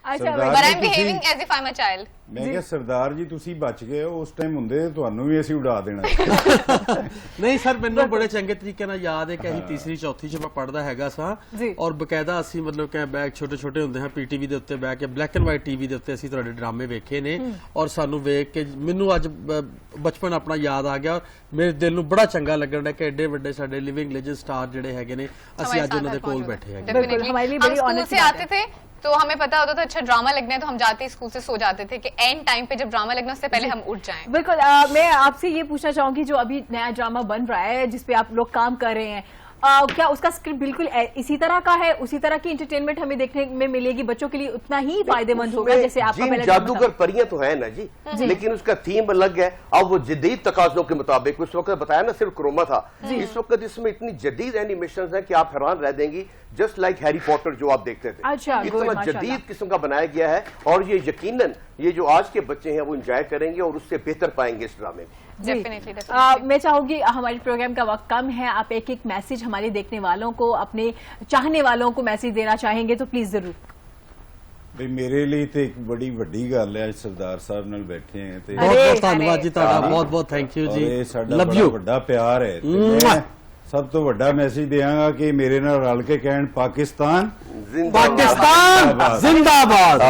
अच्छा, But I'm behaving as if I'm a child. ਮੈਂ ਕਿਹਾ ਸਰਦਾਰ ਜੀ ਤੁਸੀਂ ਬਚ ਗਏ ਹੋ, ਉਸ ਟਾਈਮ ਹੁੰਦੇ ਤੁਹਾਨੂੰ ਵੀ ਅਸੀਂ ਉਡਾ ਦੇਣਾ। ਨਹੀਂ ਸਰ ਮੈਨੂੰ ਬੜੇ ਚੰਗੇ ਤਰੀਕੇ ਨਾਲ ਯਾਦ ਹੈ ਕਿ ਅਸੀਂ ਤੀਸਰੀ ਚੌਥੀ ਚ ਮੈਂ ਪੜਦਾ ਹੈਗਾ ਸਾਂ ਔਰ ਬਕਾਇਦਾ ਅਸੀਂ ਮਤਲਬ ਕਿ ਬੈਗ ਛੋਟੇ ਛੋਟੇ ਹੁੰਦੇ ਹਾਂ ਪੀਟੀਵੀ ਦੇ ਉੱਤੇ ਬਹਿ ਕੇ ਬਲੈਕ ਐਂਡ ਵਾਈਟ ਟੀਵੀ ਦੇ ਉੱਤੇ ਅਸੀਂ ਤੁਹਾਡੇ ਡਰਾਮੇ ਵੇਖੇ ਨੇ ਔਰ ਸਾਨੂੰ ਵੇਖ ਕੇ ਮੈਨੂੰ ਅੱਜ ਬਚਪਨ ਆਪਣਾ ਯਾਦ ਆ ਗਿਆ। ਮੇਰੇ ਦਿਲ ਨੂੰ ਬੜਾ ਚੰਗਾ ਲੱਗਣ ਡਿਆ ਕਿ ਐਡੇ ਵੱਡੇ ਸਾਡੇ ਲਿਵਿੰਗ ਲੈਜੈਂਡ ਸਟਾਰ ਜਿਹੜੇ ਹੈਗੇ ਨੇ ਅਸੀਂ ਅੱਜ ਉਹਨਾਂ ਦੇ ਕੋਲ बैठे हैं। हम स्कूल से आते थे तो हमें पता होता था अच्छा ड्रामा लगना है तो हम जाते स्कूल से सो जाते थे कि एंड टाइम पे जब ड्रामा लगना उससे पहले हम उठ जाएं। बिल्कुल। मैं आपसे ये पूछना चाहूंगी जो अभी नया ड्रामा बन रहा है जिसपे आप लोग काम कर रहे हैं, क्या उसका स्क्रिप्ट बिल्कुल इसी तरह का है, उसी तरह की एंटरटेनमेंट हमें देखने में मिलेगी, बच्चों के लिए उतना ही फायदेमंद होगा जैसे आपका पहला जादूगर परियां तो है ना जी, लेकिन उसका थीम अलग है। अब वो जदीद तकाज़ों के मुताबिक उस वक्त बताया ना सिर्फ क्रोमा था, इस वक्त इसमें इतनी जदीद एनिमेशन है कि आप हैरान रह देंगी, जस्ट लाइक हैरी पॉटर जो आप देखते थे। अच्छा, इतना जदीद किस्म का बनाया गया है और ये यकीनन ये जो आज के बच्चे हैं वो एंजॉय करेंगे और उससे बेहतर पाएंगे इस ड्रामे में। मैं चाहूंगी हमारे प्रोग्राम का वक्त कम है, आप एक एक मैसेज हमारे देखने वालों को, अपने चाहने वालों को मैसेज देना चाहेंगे तो प्लीज जरूर। भाई मेरे लिए तो एक बड़ी वड्डी गल है सरदार साहब नाल बैठे हैं ते बहुत बहुत धन्यवाद जी ਤੁਹਾਡਾ, बहुत बहुत थैंक यू जी, लव यू। बड़ा प्यार है ते मैं सब तो बड़ा मैसेज देंगा कि मेरे नाल रल के कहन पाकिस्तान जिंदाबाद।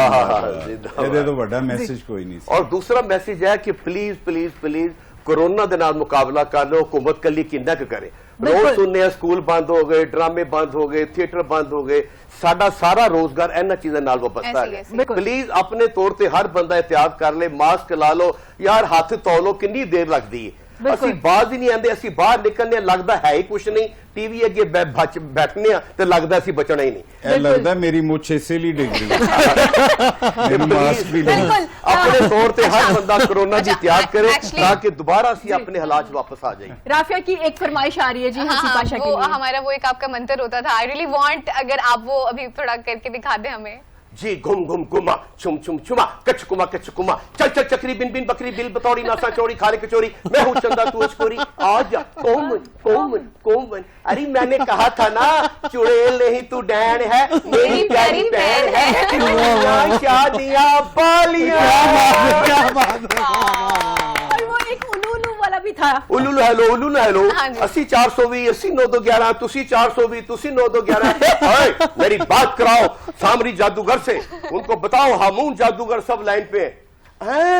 ਇਹਦੇ ਤੋਂ ਵੱਡਾ ਮੈਸੇਜ ਕੋਈ ਨਹੀਂ। और दूसरा मैसेज है कि प्लीज प्लीज प्लीज कोरोना के नाल मुकाबला कर लो, हुकूमत कली किन्ना क करे। रोज सुनने हैं स्कूल बंद हो गए, ड्रामे बंद हो गए, थिएटर बंद हो गए, साडा सारा रोजगार इन्हां चीज़ां नाल वाबस्ता है। प्लीज अपने तौर पर हर बंदा एहतियात कर ले, मास्क ला लो यार, हाथ धो लो, कितनी देर लगती है। ਅਸੀਂ ਬਾਜ਼ ਹੀ ਨਹੀਂ ਆਂਦੇ, ਅਸੀਂ ਬਾਹਰ ਨਿਕਲਨੇ ਲੱਗਦਾ ਹੈ ਹੀ ਕੁਛ ਨਹੀਂ, ਟੀਵੀ ਅੱਗੇ ਬੈਠਨੇ ਆ ਤੇ ਲੱਗਦਾ ਅਸੀਂ ਬਚਣਾ ਹੀ ਨਹੀਂ। ਇਹ ਲੱਗਦਾ ਮੇਰੀ ਮੁੱਛ ਇਸੇ ਲਈ ਡਿੱਗ ਰਹੀ ਹੈ। ਮਾਸਕ ਵੀ ਨਹੀਂ। ਆਪਣੇ ਤੌਰ ਤੇ हर बंदा कोरोना की त्याग करे ताकि दोबारा से अपने हालात वापस आ जाए। राफिया की एक फरमाइश आ रही है जी हंसी पाशा के लिए। हमारा वो एक आपका मंत्र होता था, आई रियली वांट, अगर आप वो अभी थोड़ा करके दिखा दें हमें। जी घुम घुम घुमा छुम छुम छुमा कच कुमा चल चल चक्री बिन बिन बकरी बिल बतौड़ी नासा चौड़ी खाले कचौड़ी, मैं हूँ चंदा तू अस्कोरी, आ जा कौन। अरे मैंने कहा था ना चुड़ैल नहीं तू डैन है, मेरी प्यारी बहन है, शादियां बालियां। और वो एक उलूलू वाला भी था, उलूलू हेलो अस्सी 420 80 911 तुसी 420 तुसी 911। मेरी बात कराओ सामरी जादूगर से, उनको बताओ हामून जादूगर सब लाइन पे हैं।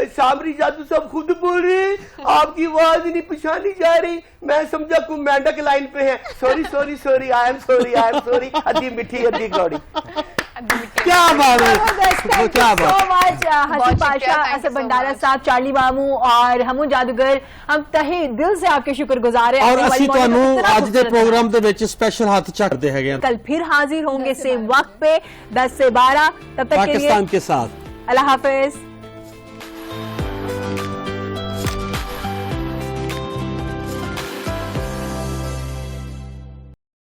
सामरी जादू सब खुद बोल रहे, आपकी आवाज नहीं पहचानी जा रही, मैं समझा कोई मेंढक लाइन पे है। सॉरी आई एम सॉरी अद्धी मिठी अद्धी गौड़ी। क्या बात है, क्या बात। So much, हंसी पाशा, असद भंडारा साहब, चार्ली मामू और हमू जादूगर, हम तहे दिल से आपके शुक्रगुजार हैं। और ਅਸੀਂ ਤੁਹਾਨੂੰ ਅੱਜ ਦੇ ਪ੍ਰੋਗਰਾਮ ਦੇ ਵਿੱਚ ਸਪੈਸ਼ਲ ਹੱਥ ਚੱਕਦੇ ਹੈਗੇ कल फिर हाजिर होंगे सेम वक्त पे 10 से 12, तब तक के लिए पाकिस्तान के साथ अल्लाह हाफिज।